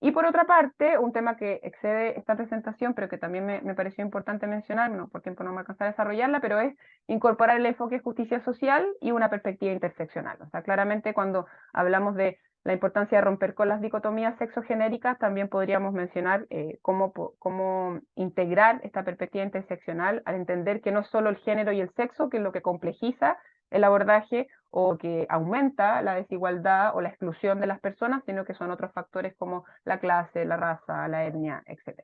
Y por otra parte, un tema que excede esta presentación, pero que también me pareció importante mencionar, no, por tiempo no me alcanza a desarrollarla, pero es incorporar el enfoque de justicia social y una perspectiva interseccional. O sea, claramente cuando hablamos de la importancia de romper con las dicotomías sexogenéricas, también podríamos mencionar cómo integrar esta perspectiva interseccional al entender que no es solo el género y el sexo, que es lo que complejiza el abordaje o que aumenta la desigualdad o la exclusión de las personas, sino que son otros factores como la clase, la raza, la etnia, etc.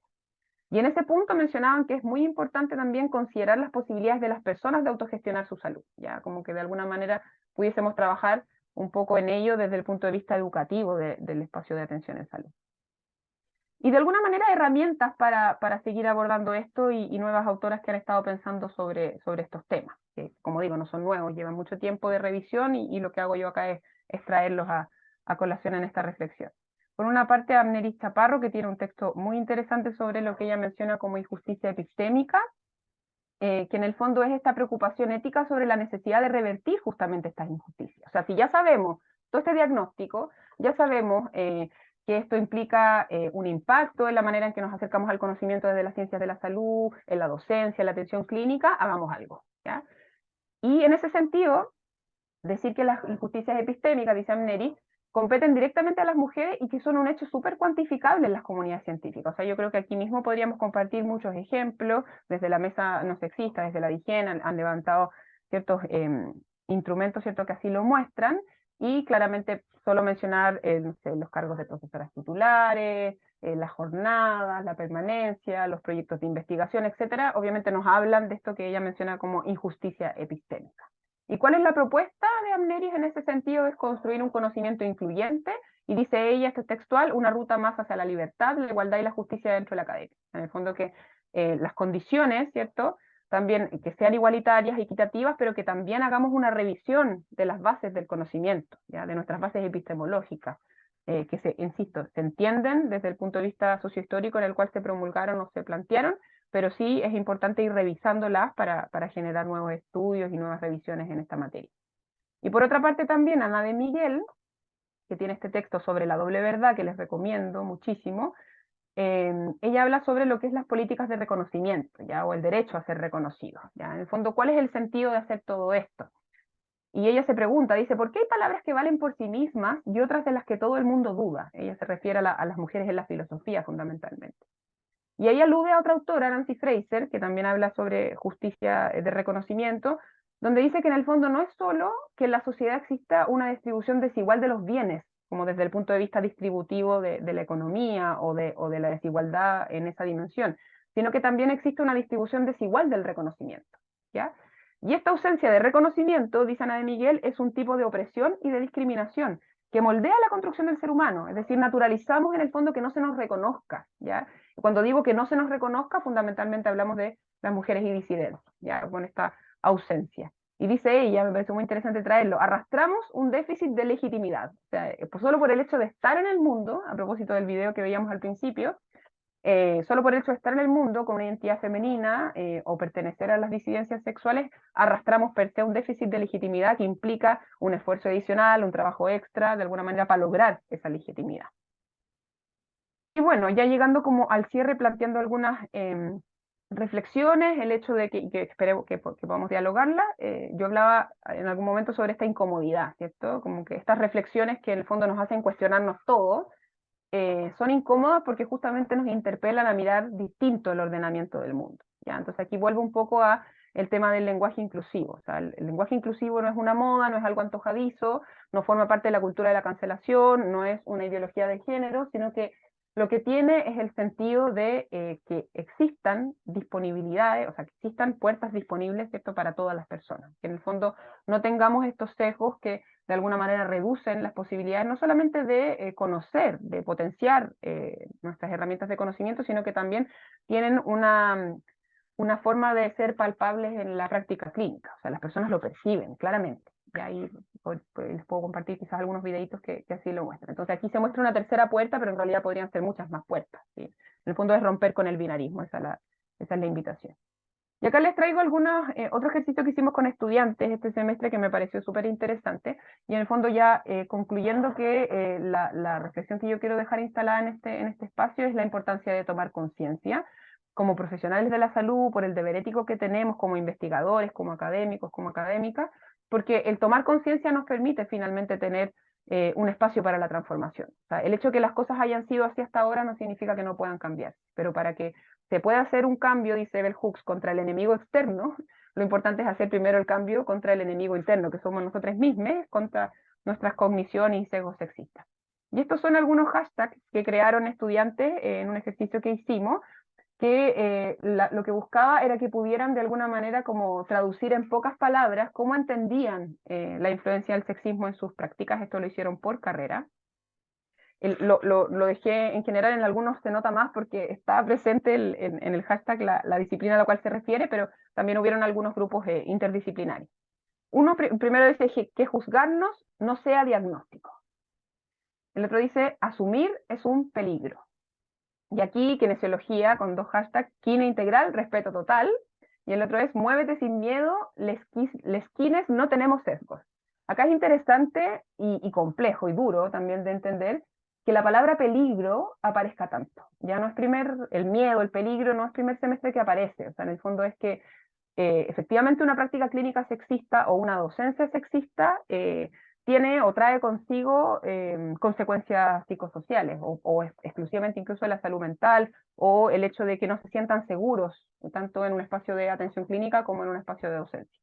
Y en ese punto mencionaban que es muy importante también considerar las posibilidades de las personas de autogestionar su salud, ya como que de alguna manera pudiésemos trabajar un poco en ello desde el punto de vista educativo del espacio de atención en salud. Y de alguna manera herramientas para seguir abordando esto y nuevas autoras que han estado pensando sobre estos temas, que como digo, no son nuevos, llevan mucho tiempo de revisión y lo que hago yo acá es traerlos a colación en esta reflexión. Por una parte, Amneris Chaparro, que tiene un texto muy interesante sobre lo que ella menciona como injusticia epistémica, que en el fondo es esta preocupación ética sobre la necesidad de revertir justamente estas injusticias. O sea, si ya sabemos todo este diagnóstico, ya sabemos que esto implica un impacto en la manera en que nos acercamos al conocimiento desde las ciencias de la salud, en la docencia, en la atención clínica, hagamos algo, ¿ya? Y en ese sentido, decir que las injusticias epistémicas, dice Amneris, competen directamente a las mujeres y que son un hecho súper cuantificable en las comunidades científicas. O sea, yo creo que aquí mismo podríamos compartir muchos ejemplos, desde la mesa no sexista, desde la DIGEN, han levantado ciertos instrumentos, ¿cierto?, que así lo muestran, y claramente solo mencionar no sé, los cargos de profesoras titulares, las jornadas, la permanencia, los proyectos de investigación, etcétera, obviamente nos hablan de esto que ella menciona como injusticia epistémica. ¿Y cuál es la propuesta de Amneris en ese sentido? Es construir un conocimiento incluyente, y dice ella, esto es textual, una ruta más hacia la libertad, la igualdad y la justicia dentro de la academia. En el fondo que las condiciones, ¿cierto?, también que sean igualitarias, equitativas, pero que también hagamos una revisión de las bases del conocimiento, ¿ya?, de nuestras bases epistemológicas, que insisto, se entienden desde el punto de vista sociohistórico en el cual se promulgaron o se plantearon, pero sí es importante ir revisándolas para generar nuevos estudios y nuevas revisiones en esta materia. Y por otra parte también Ana de Miguel, que tiene este texto sobre la doble verdad, que les recomiendo muchísimo, ella habla sobre lo que es las políticas de reconocimiento, ¿ya?, o el derecho a ser reconocido, ¿ya? En el fondo, ¿cuál es el sentido de hacer todo esto? Y ella se pregunta, dice, ¿por qué hay palabras que valen por sí mismas y otras de las que todo el mundo duda? Ella se refiere a las mujeres en la filosofía fundamentalmente. Y ahí alude a otra autora, Nancy Fraser, que también habla sobre justicia de reconocimiento, donde dice que en el fondo no es solo que en la sociedad exista una distribución desigual de los bienes, como desde el punto de vista distributivo de la economía o de la desigualdad en esa dimensión, sino que también existe una distribución desigual del reconocimiento, ¿ya? Y esta ausencia de reconocimiento, dice Ana de Miguel, es un tipo de opresión y de discriminación que moldea la construcción del ser humano, es decir, naturalizamos en el fondo que no se nos reconozca, ¿ya? Cuando digo que no se nos reconozca, fundamentalmente hablamos de las mujeres y disidencias, ¿ya?, con esta ausencia. Y dice ella, me parece muy interesante traerlo, arrastramos un déficit de legitimidad. O sea, pues solo por el hecho de estar en el mundo, a propósito del video que veíamos al principio, solo por el hecho de estar en el mundo con una identidad femenina o pertenecer a las disidencias sexuales, arrastramos per se un déficit de legitimidad que implica un esfuerzo adicional, un trabajo extra, de alguna manera, para lograr esa legitimidad. Y bueno, ya llegando como al cierre, planteando algunas reflexiones, el hecho de que espero que podamos dialogarla. Yo hablaba en algún momento sobre esta incomodidad, ¿cierto? Como que estas reflexiones que en el fondo nos hacen cuestionarnos todo, son incómodas porque justamente nos interpelan a mirar distinto el ordenamiento del mundo, ¿ya? Entonces aquí vuelvo un poco a el tema del lenguaje inclusivo. O sea, el lenguaje inclusivo no es una moda, no es algo antojadizo, no forma parte de la cultura de la cancelación, no es una ideología de género, sino que lo que tiene es el sentido de que existan disponibilidades, o sea, que existan puertas disponibles, ¿cierto?, para todas las personas. Que en el fondo no tengamos estos sesgos que de alguna manera reducen las posibilidades no solamente de conocer, de potenciar nuestras herramientas de conocimiento, sino que también tienen una forma de ser palpables en la práctica clínica. O sea, las personas lo perciben claramente. Y ahí les puedo compartir quizás algunos videitos que así lo muestran. Entonces aquí se muestra una tercera puerta, pero en realidad podrían ser muchas más puertas, ¿sí? En el fondo es romper con el binarismo, esa es la invitación. Y acá les traigo algunos otro ejercicio que hicimos con estudiantes este semestre que me pareció súper interesante. Y en el fondo ya concluyendo que la reflexión que yo quiero dejar instalada en este espacio es la importancia de tomar conciencia como profesionales de la salud, por el deber ético que tenemos como investigadores, como académicos, como académicas, porque el tomar conciencia nos permite finalmente tener un espacio para la transformación. O sea, el hecho de que las cosas hayan sido así hasta ahora no significa que no puedan cambiar, pero para que se puede hacer un cambio, dice Bell Hooks, contra el enemigo externo, lo importante es hacer primero el cambio contra el enemigo interno, que somos nosotros mismos, contra nuestras cogniciones y sesgos sexistas. Y estos son algunos hashtags que crearon estudiantes en un ejercicio que hicimos, que lo que buscaba era que pudieran de alguna manera como traducir en pocas palabras cómo entendían la influencia del sexismo en sus prácticas. Esto lo hicieron por carrera. Lo dejé en general, en algunos se nota más porque está presente en el hashtag la disciplina a la cual se refiere, pero también hubieron algunos grupos interdisciplinarios. Uno primero dice que juzgarnos no sea diagnóstico. El otro dice asumir es un peligro. Y aquí kinesiología con dos hashtags, kine integral, respeto total, y el otro es muévete sin miedo, les kines no tenemos sesgos. Acá es interesante y complejo y duro también de entender que la palabra peligro aparezca tanto. Ya no es el miedo, el peligro no es primer semestre que aparece. O sea, en el fondo es que efectivamente una práctica clínica sexista o una docencia sexista tiene o trae consigo consecuencias psicosociales o exclusivamente incluso de la salud mental o el hecho de que no se sientan seguros tanto en un espacio de atención clínica como en un espacio de docencia.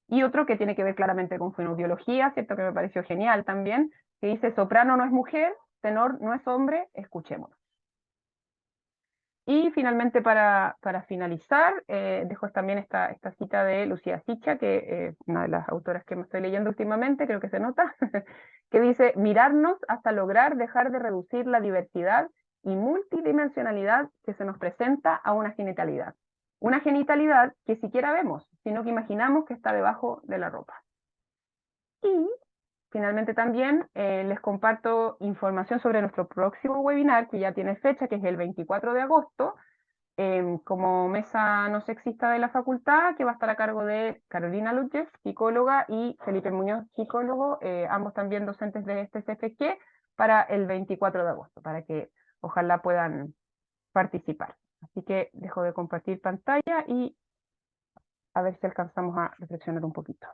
Y otro que tiene que ver claramente con fonoaudiología, ¿cierto? Que me pareció genial también, que dice soprano no es mujer, tenor no es hombre, escuchémonos. Y finalmente, para finalizar, dejo también esta cita de Lucía Sicha, que es una de las autoras que me estoy leyendo últimamente, creo que se nota, que dice, mirarnos hasta lograr dejar de reducir la diversidad y multidimensionalidad que se nos presenta a una genitalidad. Una genitalidad que siquiera vemos, sino que imaginamos que está debajo de la ropa. Y finalmente también les comparto información sobre nuestro próximo webinar, que ya tiene fecha, que es el 24 de agosto, como mesa no sexista de la facultad, que va a estar a cargo de Carolina Lutjes, psicóloga, y Felipe Muñoz, psicólogo, ambos también docentes de este CFG, para el 24 de agosto, para que ojalá puedan participar. Así que dejo de compartir pantalla y a ver si alcanzamos a reflexionar un poquito.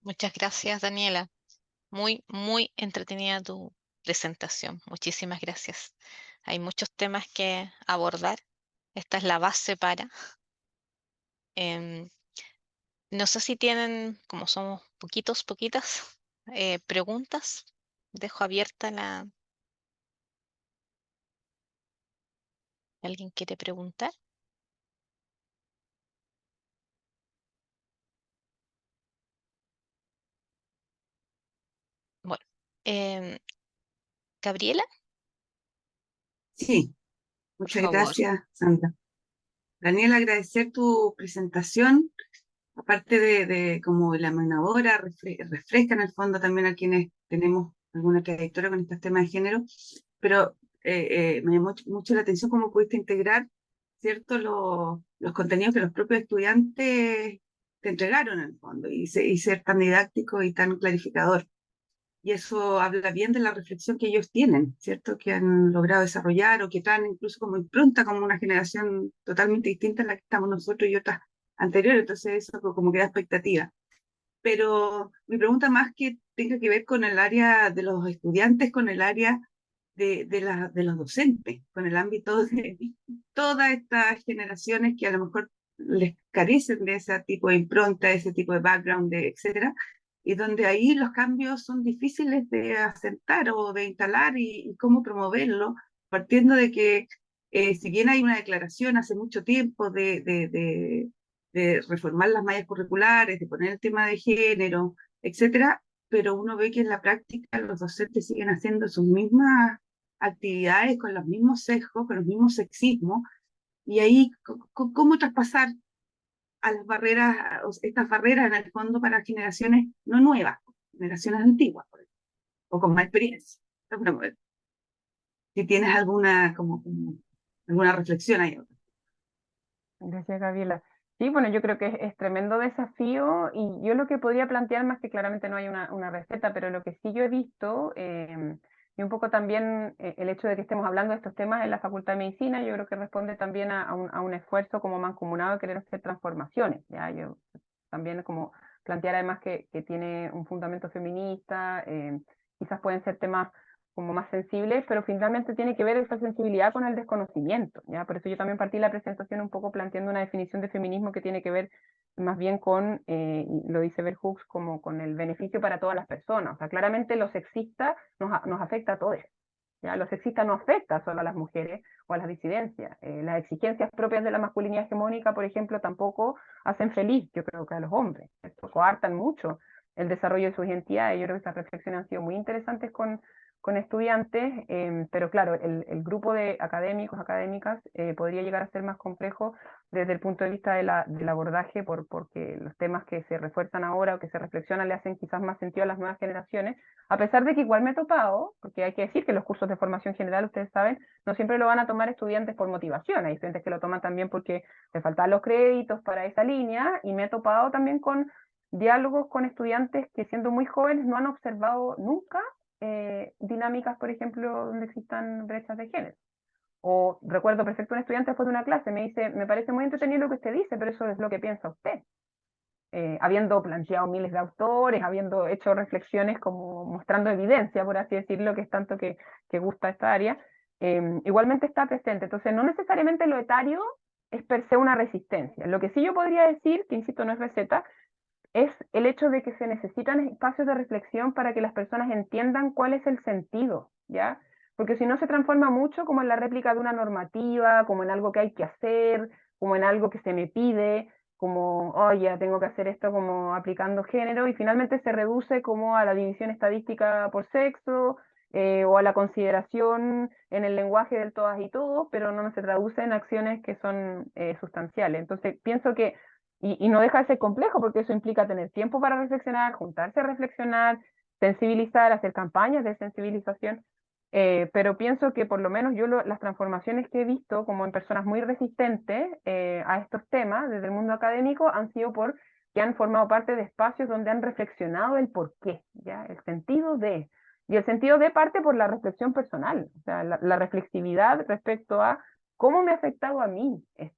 Muchas gracias, Daniela. Muy, muy entretenida tu presentación. Muchísimas gracias. Hay muchos temas que abordar. Esta es la base para. Em, no sé si tienen, como somos poquitas, preguntas. Dejo abierta la. ¿Alguien quiere preguntar? Bueno, Gabriela, Sí, por muchas favor. gracias, Sandra. Daniel, agradecer tu presentación, aparte de como la manadora, refresca en el fondo también a quienes tenemos alguna trayectoria con estos temas de género, pero me llamó mucho la atención cómo pudiste integrar, ¿cierto?, los contenidos que los propios estudiantes te entregaron en el fondo y ser tan didáctico y tan clarificador. Y eso habla bien de la reflexión que ellos tienen, ¿cierto? Que han logrado desarrollar o que traen incluso como impronta, como una generación totalmente distinta a la que estamos nosotros y otras anteriores. Entonces eso como que da expectativa. Pero mi pregunta más que tenga que ver con el área de los estudiantes, con el área de los docentes, con el ámbito de todas estas generaciones que a lo mejor les carecen de ese tipo de impronta, ese tipo de background, etcétera, y donde ahí los cambios son difíciles de asentar o de instalar y cómo promoverlo partiendo de que si bien hay una declaración hace mucho tiempo de reformar las mallas curriculares, de poner el tema de género, etcétera, pero uno ve que en la práctica los docentes siguen haciendo sus mismas actividades con los mismos sesgos, con los mismos sexismos, y ahí, ¿cómo traspasar a las barreras, estas barreras en el fondo para generaciones no nuevas, generaciones antiguas, por ejemplo, o con más experiencia? Entonces, si tienes como alguna reflexión ahí. Gracias, Gabriela. Sí, bueno, yo creo que es tremendo desafío y yo lo que podría plantear, más que claramente no hay una receta, pero lo que sí yo he visto, y un poco también el hecho de que estemos hablando de estos temas en la Facultad de Medicina, yo creo que responde también a un esfuerzo como mancomunado de querer hacer transformaciones, ¿ya? Yo también como plantear además que tiene un fundamento feminista, quizás pueden ser temas como más sensibles, pero finalmente tiene que ver esa sensibilidad con el desconocimiento, ¿ya? Por eso yo también partí la presentación un poco planteando una definición de feminismo que tiene que ver más bien con, y lo dice Bell Hooks, como con el beneficio para todas las personas. O sea, claramente lo sexista nos afecta a todos, ¿ya? Lo sexista no afecta solo a las mujeres o a las disidencias. Las exigencias propias de la masculinidad hegemónica, por ejemplo, tampoco hacen feliz, yo creo que a los hombres. Esto coartan mucho el desarrollo de sus identidades. Yo creo que estas reflexiones han sido muy interesantes con estudiantes, pero claro, el grupo de académicos, académicas, podría llegar a ser más complejo desde el punto de vista del abordaje, porque los temas que se refuerzan ahora o que se reflexionan le hacen quizás más sentido a las nuevas generaciones, a pesar de que igual me he topado, porque hay que decir que los cursos de formación general, ustedes saben, no siempre lo van a tomar estudiantes por motivación, hay estudiantes que lo toman también porque les faltan los créditos para esa línea, y me he topado también con diálogos con estudiantes que siendo muy jóvenes no han observado nunca dinámicas, por ejemplo, donde existan brechas de género. O recuerdo perfecto un estudiante después de una clase, me dice, me parece muy entretenido lo que usted dice, pero eso es lo que piensa usted. Habiendo planteado miles de autores, habiendo hecho reflexiones como mostrando evidencia, por así decirlo, que es tanto que gusta esta área, igualmente está presente. Entonces, no necesariamente lo etario es per se una resistencia. Lo que sí yo podría decir, que insisto no es receta, es el hecho de que se necesitan espacios de reflexión para que las personas entiendan cuál es el sentido, ¿ya? Porque si no se transforma mucho como en la réplica de una normativa, como en algo que hay que hacer, como en algo que se me pide, como, oye, oh, tengo que hacer esto como aplicando género, y finalmente se reduce como a la división estadística por sexo, o a la consideración en el lenguaje del todas y todos, pero no se traduce en acciones que son sustanciales. Entonces, pienso que y no deja de ser complejo porque eso implica tener tiempo para reflexionar, juntarse a reflexionar, sensibilizar, hacer campañas de sensibilización, pero pienso que por lo menos yo las transformaciones que he visto como en personas muy resistentes a estos temas desde el mundo académico han sido porque han formado parte de espacios donde han reflexionado el por qué, ¿ya? El sentido de, y el sentido de parte por la reflexión personal, o sea, la reflexividad respecto a cómo me ha afectado a mí esto.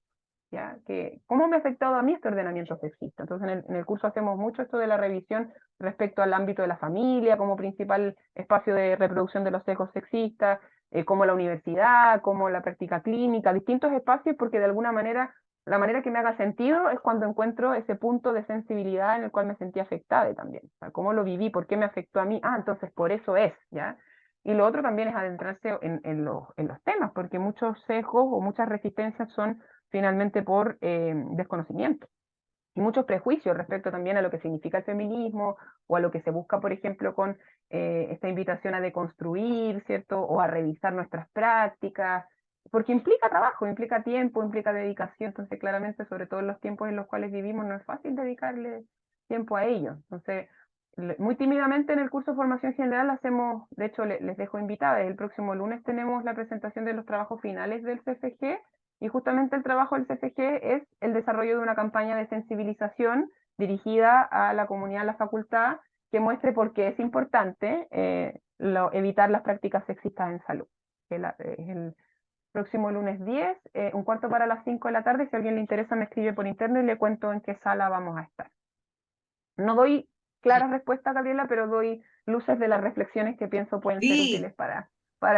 ¿Ya? ¿Cómo me ha afectado a mí este ordenamiento sexista? Entonces, en el curso hacemos mucho esto de la revisión respecto al ámbito de la familia como principal espacio de reproducción de los sesgos sexistas, como la universidad, como la práctica clínica, distintos espacios, porque de alguna manera, la manera que me haga sentido es cuando encuentro ese punto de sensibilidad en el cual me sentí afectada también. O sea, ¿cómo lo viví? ¿Por qué me afectó a mí? Ah, entonces por eso es, ¿ya? Y lo otro también es adentrarse en los temas, porque muchos sesgos o muchas resistencias son finalmente por desconocimiento y muchos prejuicios respecto también a lo que significa el feminismo o a lo que se busca, por ejemplo, con esta invitación a deconstruir, ¿cierto? O a revisar nuestras prácticas, porque implica trabajo, implica tiempo, implica dedicación, entonces claramente, sobre todo en los tiempos en los cuales vivimos, no es fácil dedicarle tiempo a ello. Entonces, muy tímidamente en el curso de formación general hacemos, de hecho les dejo invitadas, el próximo lunes tenemos la presentación de los trabajos finales del CFG, y justamente el trabajo del CFG es el desarrollo de una campaña de sensibilización dirigida a la comunidad de la facultad que muestre por qué es importante evitar las prácticas sexistas en salud. Es el próximo lunes 10, un cuarto para las 5 de la tarde. Si a alguien le interesa, me escribe por interno y le cuento en qué sala vamos a estar. No doy claras respuestas, Gabriela, pero doy luces de las reflexiones que pienso pueden ser útiles para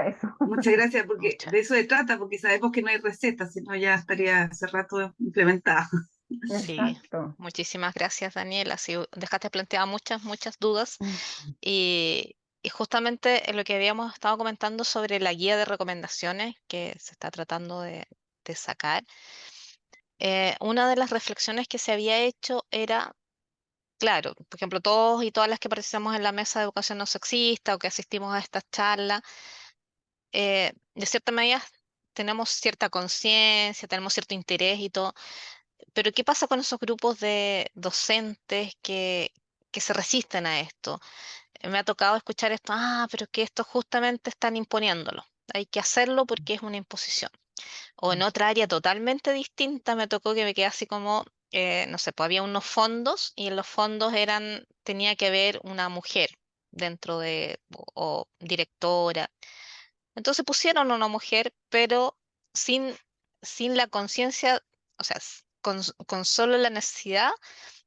eso. Muchas gracias, porque de eso se trata, porque sabemos que no hay receta, sino ya estaría hace rato implementada. Sí, Exacto. muchísimas gracias, Daniela. Sí, dejaste planteadas muchas dudas y y justamente lo que habíamos estado comentando sobre la guía de recomendaciones que se está tratando de sacar, una de las reflexiones que se había hecho era, claro, por ejemplo, todos y todas las que participamos en la mesa de educación no sexista o que asistimos a estas charlas, de cierta manera tenemos cierta conciencia, tenemos cierto interés y todo, pero ¿qué pasa con esos grupos de docentes que se resisten a esto? Me ha tocado escuchar esto, pero es que esto justamente están imponiéndolo. Hay que hacerlo porque es una imposición. O en otra área totalmente distinta me tocó que me quedé así como, no sé, pues había unos fondos y en los fondos tenía que haber una mujer dentro de, o directora. Entonces pusieron una mujer, pero sin, sin la conciencia, o sea, con solo la necesidad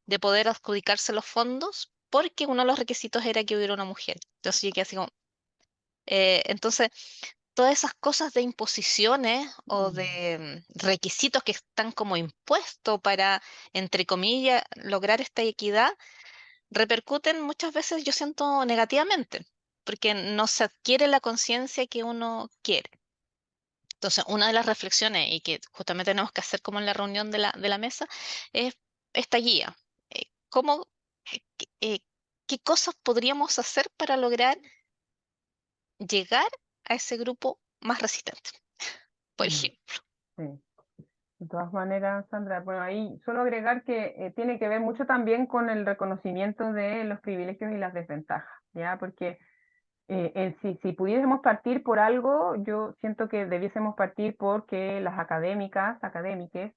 de poder adjudicarse los fondos, porque uno de los requisitos era que hubiera una mujer. Entonces yo quedé así como, entonces, todas esas cosas de imposiciones o de requisitos que están como impuestos para, entre comillas, lograr esta equidad, repercuten muchas veces, yo siento, negativamente, porque no se adquiere la conciencia que uno quiere. Entonces, una de las reflexiones y que justamente tenemos que hacer como en la reunión de la mesa es esta guía. ¿Cómo, qué qué cosas podríamos hacer para lograr llegar a ese grupo más resistente, por Mm, ejemplo? sí. De todas maneras, Sandra, bueno, ahí solo agregar que tiene que ver mucho también con el reconocimiento de los privilegios y las desventajas, ¿ya? Porque si pudiésemos partir por algo, yo siento que debiésemos partir porque las académiques,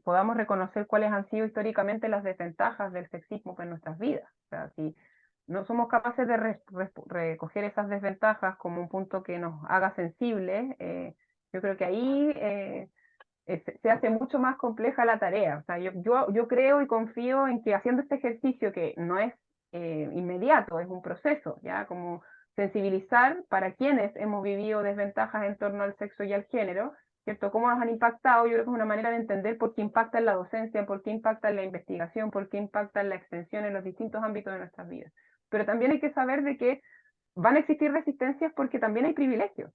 podamos reconocer cuáles han sido históricamente las desventajas del sexismo en nuestras vidas. O sea, si no somos capaces de recoger esas desventajas como un punto que nos haga sensibles, yo creo que ahí se hace mucho más compleja la tarea. O sea, yo creo y confío en que haciendo este ejercicio, que no es inmediato, es un proceso, ¿ya? Como sensibilizar para quienes hemos vivido desventajas en torno al sexo y al género, ¿cierto? Cómo nos han impactado, yo creo que es una manera de entender por qué impacta en la docencia, por qué impacta en la investigación, por qué impacta en la extensión en los distintos ámbitos de nuestras vidas. Pero también hay que saber de que van a existir resistencias porque también hay privilegios.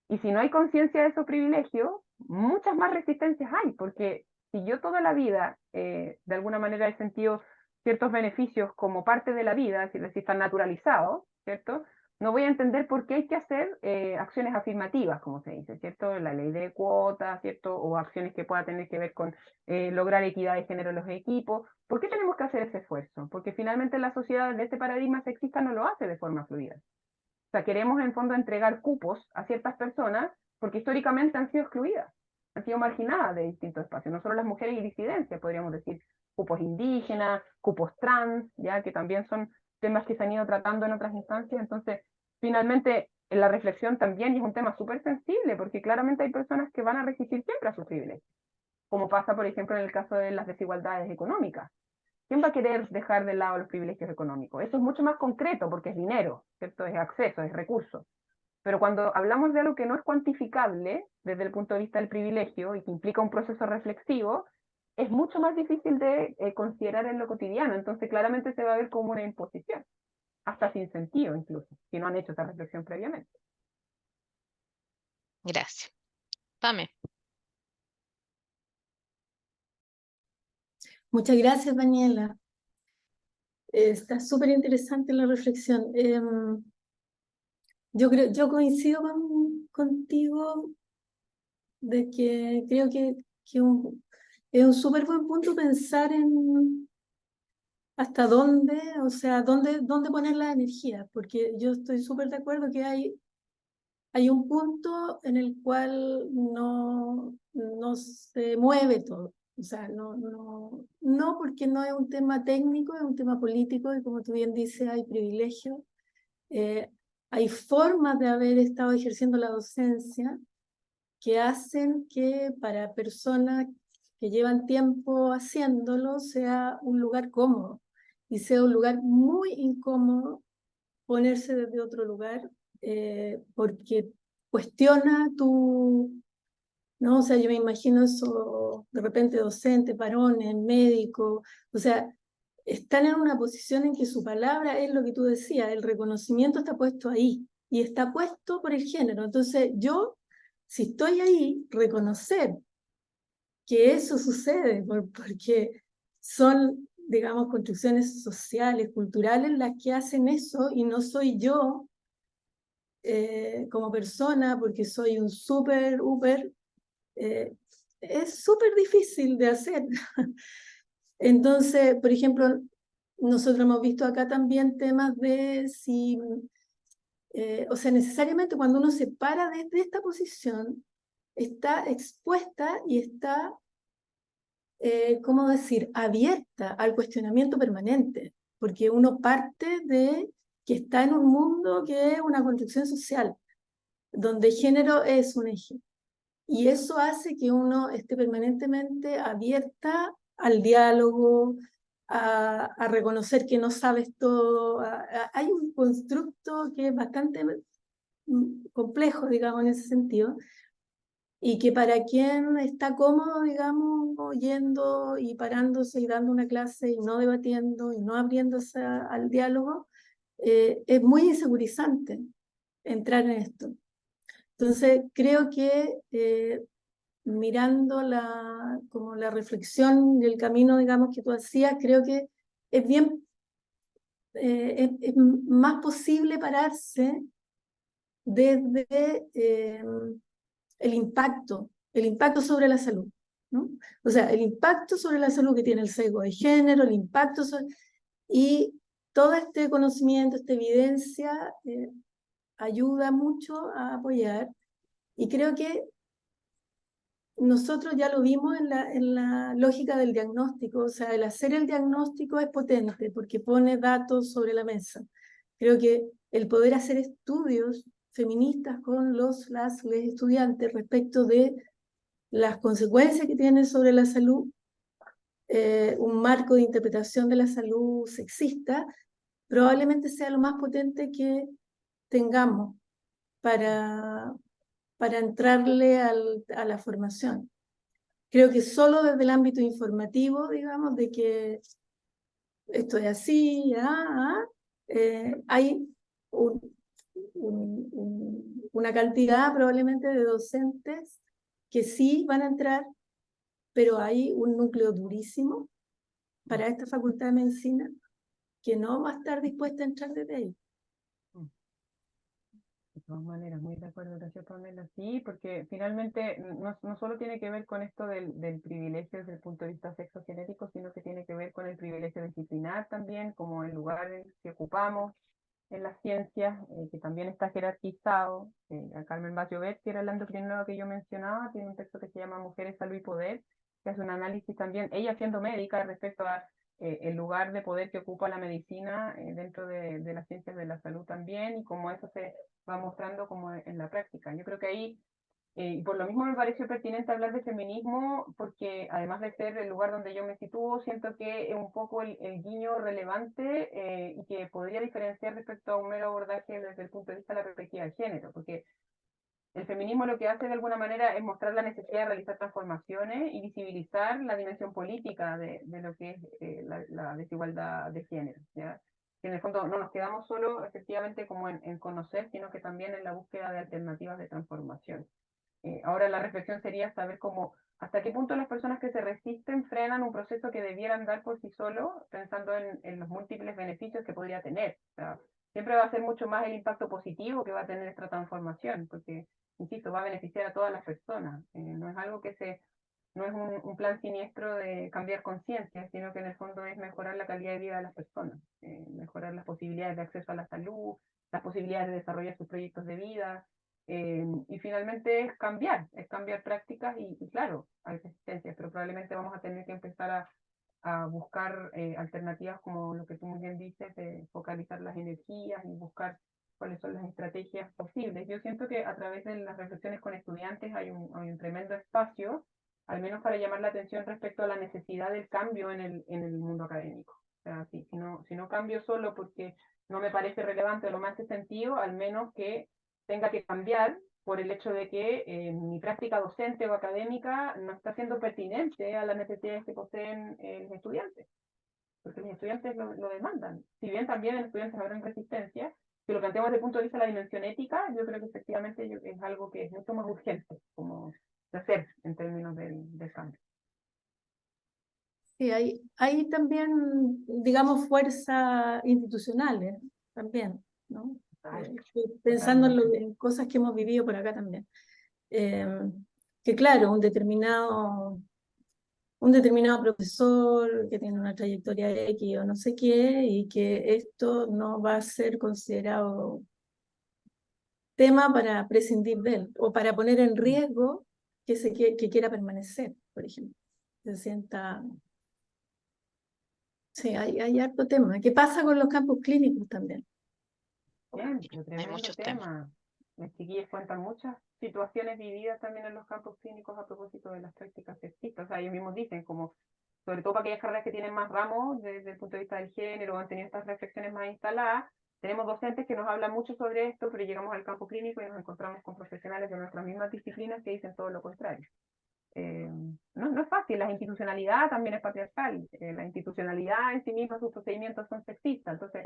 Y si no hay conciencia de esos privilegios, muchas más resistencias hay, porque si yo toda la vida, de alguna manera, he sentido ciertos beneficios como parte de la vida, es decir, están naturalizados, ¿cierto? No voy a entender por qué hay que hacer acciones afirmativas, como se dice, ¿cierto? La ley de cuotas, ¿cierto? O acciones que puedan tener que ver con lograr equidad de género en los equipos. ¿Por qué tenemos que hacer ese esfuerzo? Porque finalmente la sociedad de este paradigma sexista no lo hace de forma fluida. O sea, queremos en fondo entregar cupos a ciertas personas porque históricamente han sido excluidas, han sido marginadas de distintos espacios, no solo las mujeres y disidencias, podríamos decir cupos indígenas, cupos trans, ya que también son temas que se han ido tratando en otras instancias. Entonces, finalmente, en la reflexión también es un tema súper sensible, porque claramente hay personas que van a resistir siempre a sus privilegios, como pasa, por ejemplo, en el caso de las desigualdades económicas. ¿Quién va a querer dejar de lado los privilegios económicos? Eso es mucho más concreto porque es dinero, ¿cierto? Es acceso, es recurso. Pero cuando hablamos de algo que no es cuantificable desde el punto de vista del privilegio y que implica un proceso reflexivo, es mucho más difícil de considerar en lo cotidiano. Entonces claramente se va a ver como una imposición, hasta sin sentido incluso, si no han hecho esa reflexión previamente. Gracias. Pame. Muchas gracias, Daniela. Está súper interesante la reflexión. Yo coincido contigo de que creo que es un súper buen punto pensar en hasta dónde, o sea, dónde poner la energía, porque yo estoy súper de acuerdo que hay un punto en el cual no se mueve todo. O sea, no porque no es un tema técnico, es un tema político y como tú bien dices, hay privilegios. Hay formas de haber estado ejerciendo la docencia que hacen que para personas que llevan tiempo haciéndolo sea un lugar cómodo y sea un lugar muy incómodo ponerse desde otro lugar porque cuestiona ¿no? O sea, yo me imagino eso de repente docente, varones, médicos, o sea, están en una posición en que su palabra es lo que tú decías, el reconocimiento está puesto ahí, y está puesto por el género. Entonces yo, si estoy ahí, reconocer que eso sucede, porque son, digamos, construcciones sociales, culturales, las que hacen eso, y no soy yo como persona, porque soy un súper, es súper difícil de hacer. Entonces, por ejemplo, nosotros hemos visto acá también temas de si, o sea, necesariamente cuando uno se para desde esta posición, está expuesta y está, ¿cómo decir?, abierta al cuestionamiento permanente, porque uno parte de que está en un mundo que es una construcción social, donde género es un eje. Y eso hace que uno esté permanentemente abierta al diálogo, a reconocer que no sabes todo. Hay un constructo que es bastante complejo, digamos, en ese sentido, y que para quien está cómodo, digamos, oyendo y parándose y dando una clase y no debatiendo y no abriéndose al diálogo, es muy insegurizante entrar en esto. Entonces, creo que mirando como la reflexión y el camino, digamos, que tú hacías, creo que es bien, es más posible pararse desde el impacto sobre la salud, ¿no? O sea, el impacto sobre la salud que tiene el sesgo de género, el impacto sobre... Y todo este conocimiento, esta evidencia, ayuda mucho a apoyar. Y creo que nosotros ya lo vimos en la lógica del diagnóstico, o sea, el hacer el diagnóstico es potente porque pone datos sobre la mesa. Creo que el poder hacer estudios feministas con las estudiantes respecto de las consecuencias que tiene sobre la salud, un marco de interpretación de la salud sexista, probablemente sea lo más potente que tengamos para entrarle a la formación. Creo que solo desde el ámbito informativo, digamos, de que esto es así, hay una cantidad probablemente de docentes que sí van a entrar, pero hay un núcleo durísimo para esta facultad de medicina que no va a estar dispuesta a entrar desde ahí. De todas maneras, muy de acuerdo, gracias Pamela. Sí, porque finalmente no solo tiene que ver con esto del privilegio desde el punto de vista sexogenético, sino que tiene que ver con el privilegio disciplinar también, como el lugar que ocupamos en las ciencias, que también está jerarquizado. A Carmen Bachovet, que era la endocrinóloga que yo mencionaba, tiene un texto que se llama Mujeres, Salud y Poder, que hace un análisis también, ella siendo médica, respecto a el lugar de poder que ocupa la medicina dentro de las ciencias de la salud también, y cómo eso se va mostrando como en la práctica. Yo creo que ahí, y por lo mismo me pareció pertinente hablar de feminismo, porque además de ser el lugar donde yo me sitúo, siento que es un poco el guiño relevante y que podría diferenciar respecto a un mero abordaje desde el punto de vista de la perspectiva de género, porque el feminismo lo que hace de alguna manera es mostrar la necesidad de realizar transformaciones y visibilizar la dimensión política de lo que es la desigualdad de género, ¿ya? Que en el fondo no nos quedamos solo efectivamente como en conocer, sino que también en la búsqueda de alternativas de transformación. Ahora la reflexión sería saber cómo, hasta qué punto las personas que se resisten frenan un proceso que debieran dar por sí solo, pensando en los múltiples beneficios que podría tener. O sea, siempre va a ser mucho más el impacto positivo que va a tener esta transformación, porque, insisto, va a beneficiar a todas las personas. No es algo no es un plan siniestro de cambiar conciencia, sino que en el fondo es mejorar la calidad de vida de las personas, mejorar las posibilidades de acceso a la salud, las posibilidades de desarrollar sus proyectos de vida, y finalmente es cambiar prácticas y claro, hay resistencias, pero probablemente vamos a tener que empezar a buscar alternativas como lo que tú muy bien dices, de focalizar las energías y buscar cuáles son las estrategias posibles. Yo siento que a través de las reflexiones con estudiantes hay un tremendo espacio, al menos para llamar la atención respecto a la necesidad del cambio en el mundo académico. O sea, si no cambio solo porque no me parece relevante o no me hace sentido, al menos que tenga que cambiar por el hecho de que mi práctica docente o académica no está siendo pertinente a las necesidades que poseen los estudiantes. porque los estudiantes lo demandan. Si bien también los estudiantes habrán resistencia, si lo planteamos desde el punto de vista de la dimensión ética, yo creo que efectivamente es algo que es mucho más urgente como de hacer en términos del cambio. Sí, hay también, digamos, fuerzas institucionales también, ¿no? Estoy pensando en cosas que hemos vivido por acá también. Que claro, un determinado profesor que tiene una trayectoria X o no sé qué, y que esto no va a ser considerado tema para prescindir de él, o para poner en riesgo que quiera permanecer, por ejemplo. Se sienta... Sí, hay harto tema. ¿Qué pasa con los campos clínicos también? Bien, Hay tremendo muchos temas. tema. Los chiquillos cuentan muchas situaciones vividas también en los campos clínicos a propósito de las prácticas sexistas. O sea, ellos mismos dicen, como, sobre todo para aquellas carreras que tienen más ramos desde el punto de vista del género, o han tenido estas reflexiones más instaladas, tenemos docentes que nos hablan mucho sobre esto, pero llegamos al campo clínico y nos encontramos con profesionales de nuestras mismas disciplinas que dicen todo lo contrario. No es fácil, la institucionalidad también es patriarcal, la institucionalidad en sí misma, sus procedimientos son sexistas, entonces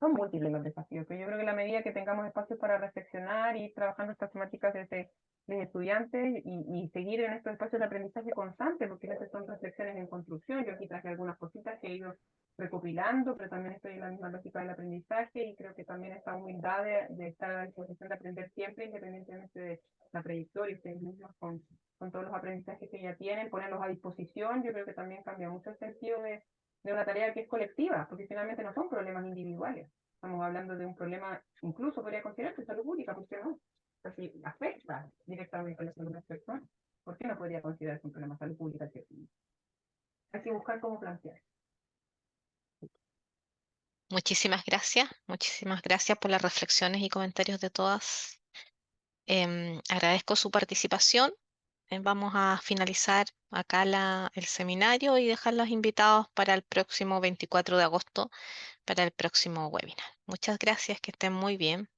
son múltiples los desafíos, pero yo creo que en la medida que tengamos espacios para reflexionar y ir trabajando estas temáticas desde estudiantes y seguir en estos espacios de aprendizaje constante, porque a veces son reflexiones en construcción, yo aquí traje algunas cositas que he ido recopilando, pero también estoy en la misma lógica del aprendizaje y creo que también esta humildad de estar a la disposición de aprender siempre, independientemente de la trayectoria, ustedes mismos con todos los aprendizajes que ya tienen, ponerlos a disposición, yo creo que también cambia mucho el sentido de una tarea que es colectiva, porque finalmente no son problemas individuales. Estamos hablando de un problema, incluso podría considerarse salud pública, ¿por qué no? O sea, si afecta directamente a la salud de las personas, ¿por qué no podría considerarse un problema de salud pública? Hay que buscar cómo plantear. Muchísimas gracias por las reflexiones y comentarios de todas. Agradezco su participación. Vamos a finalizar acá el seminario y dejarlos invitados para el próximo 24 de agosto, para el próximo webinar. Muchas gracias, que estén muy bien.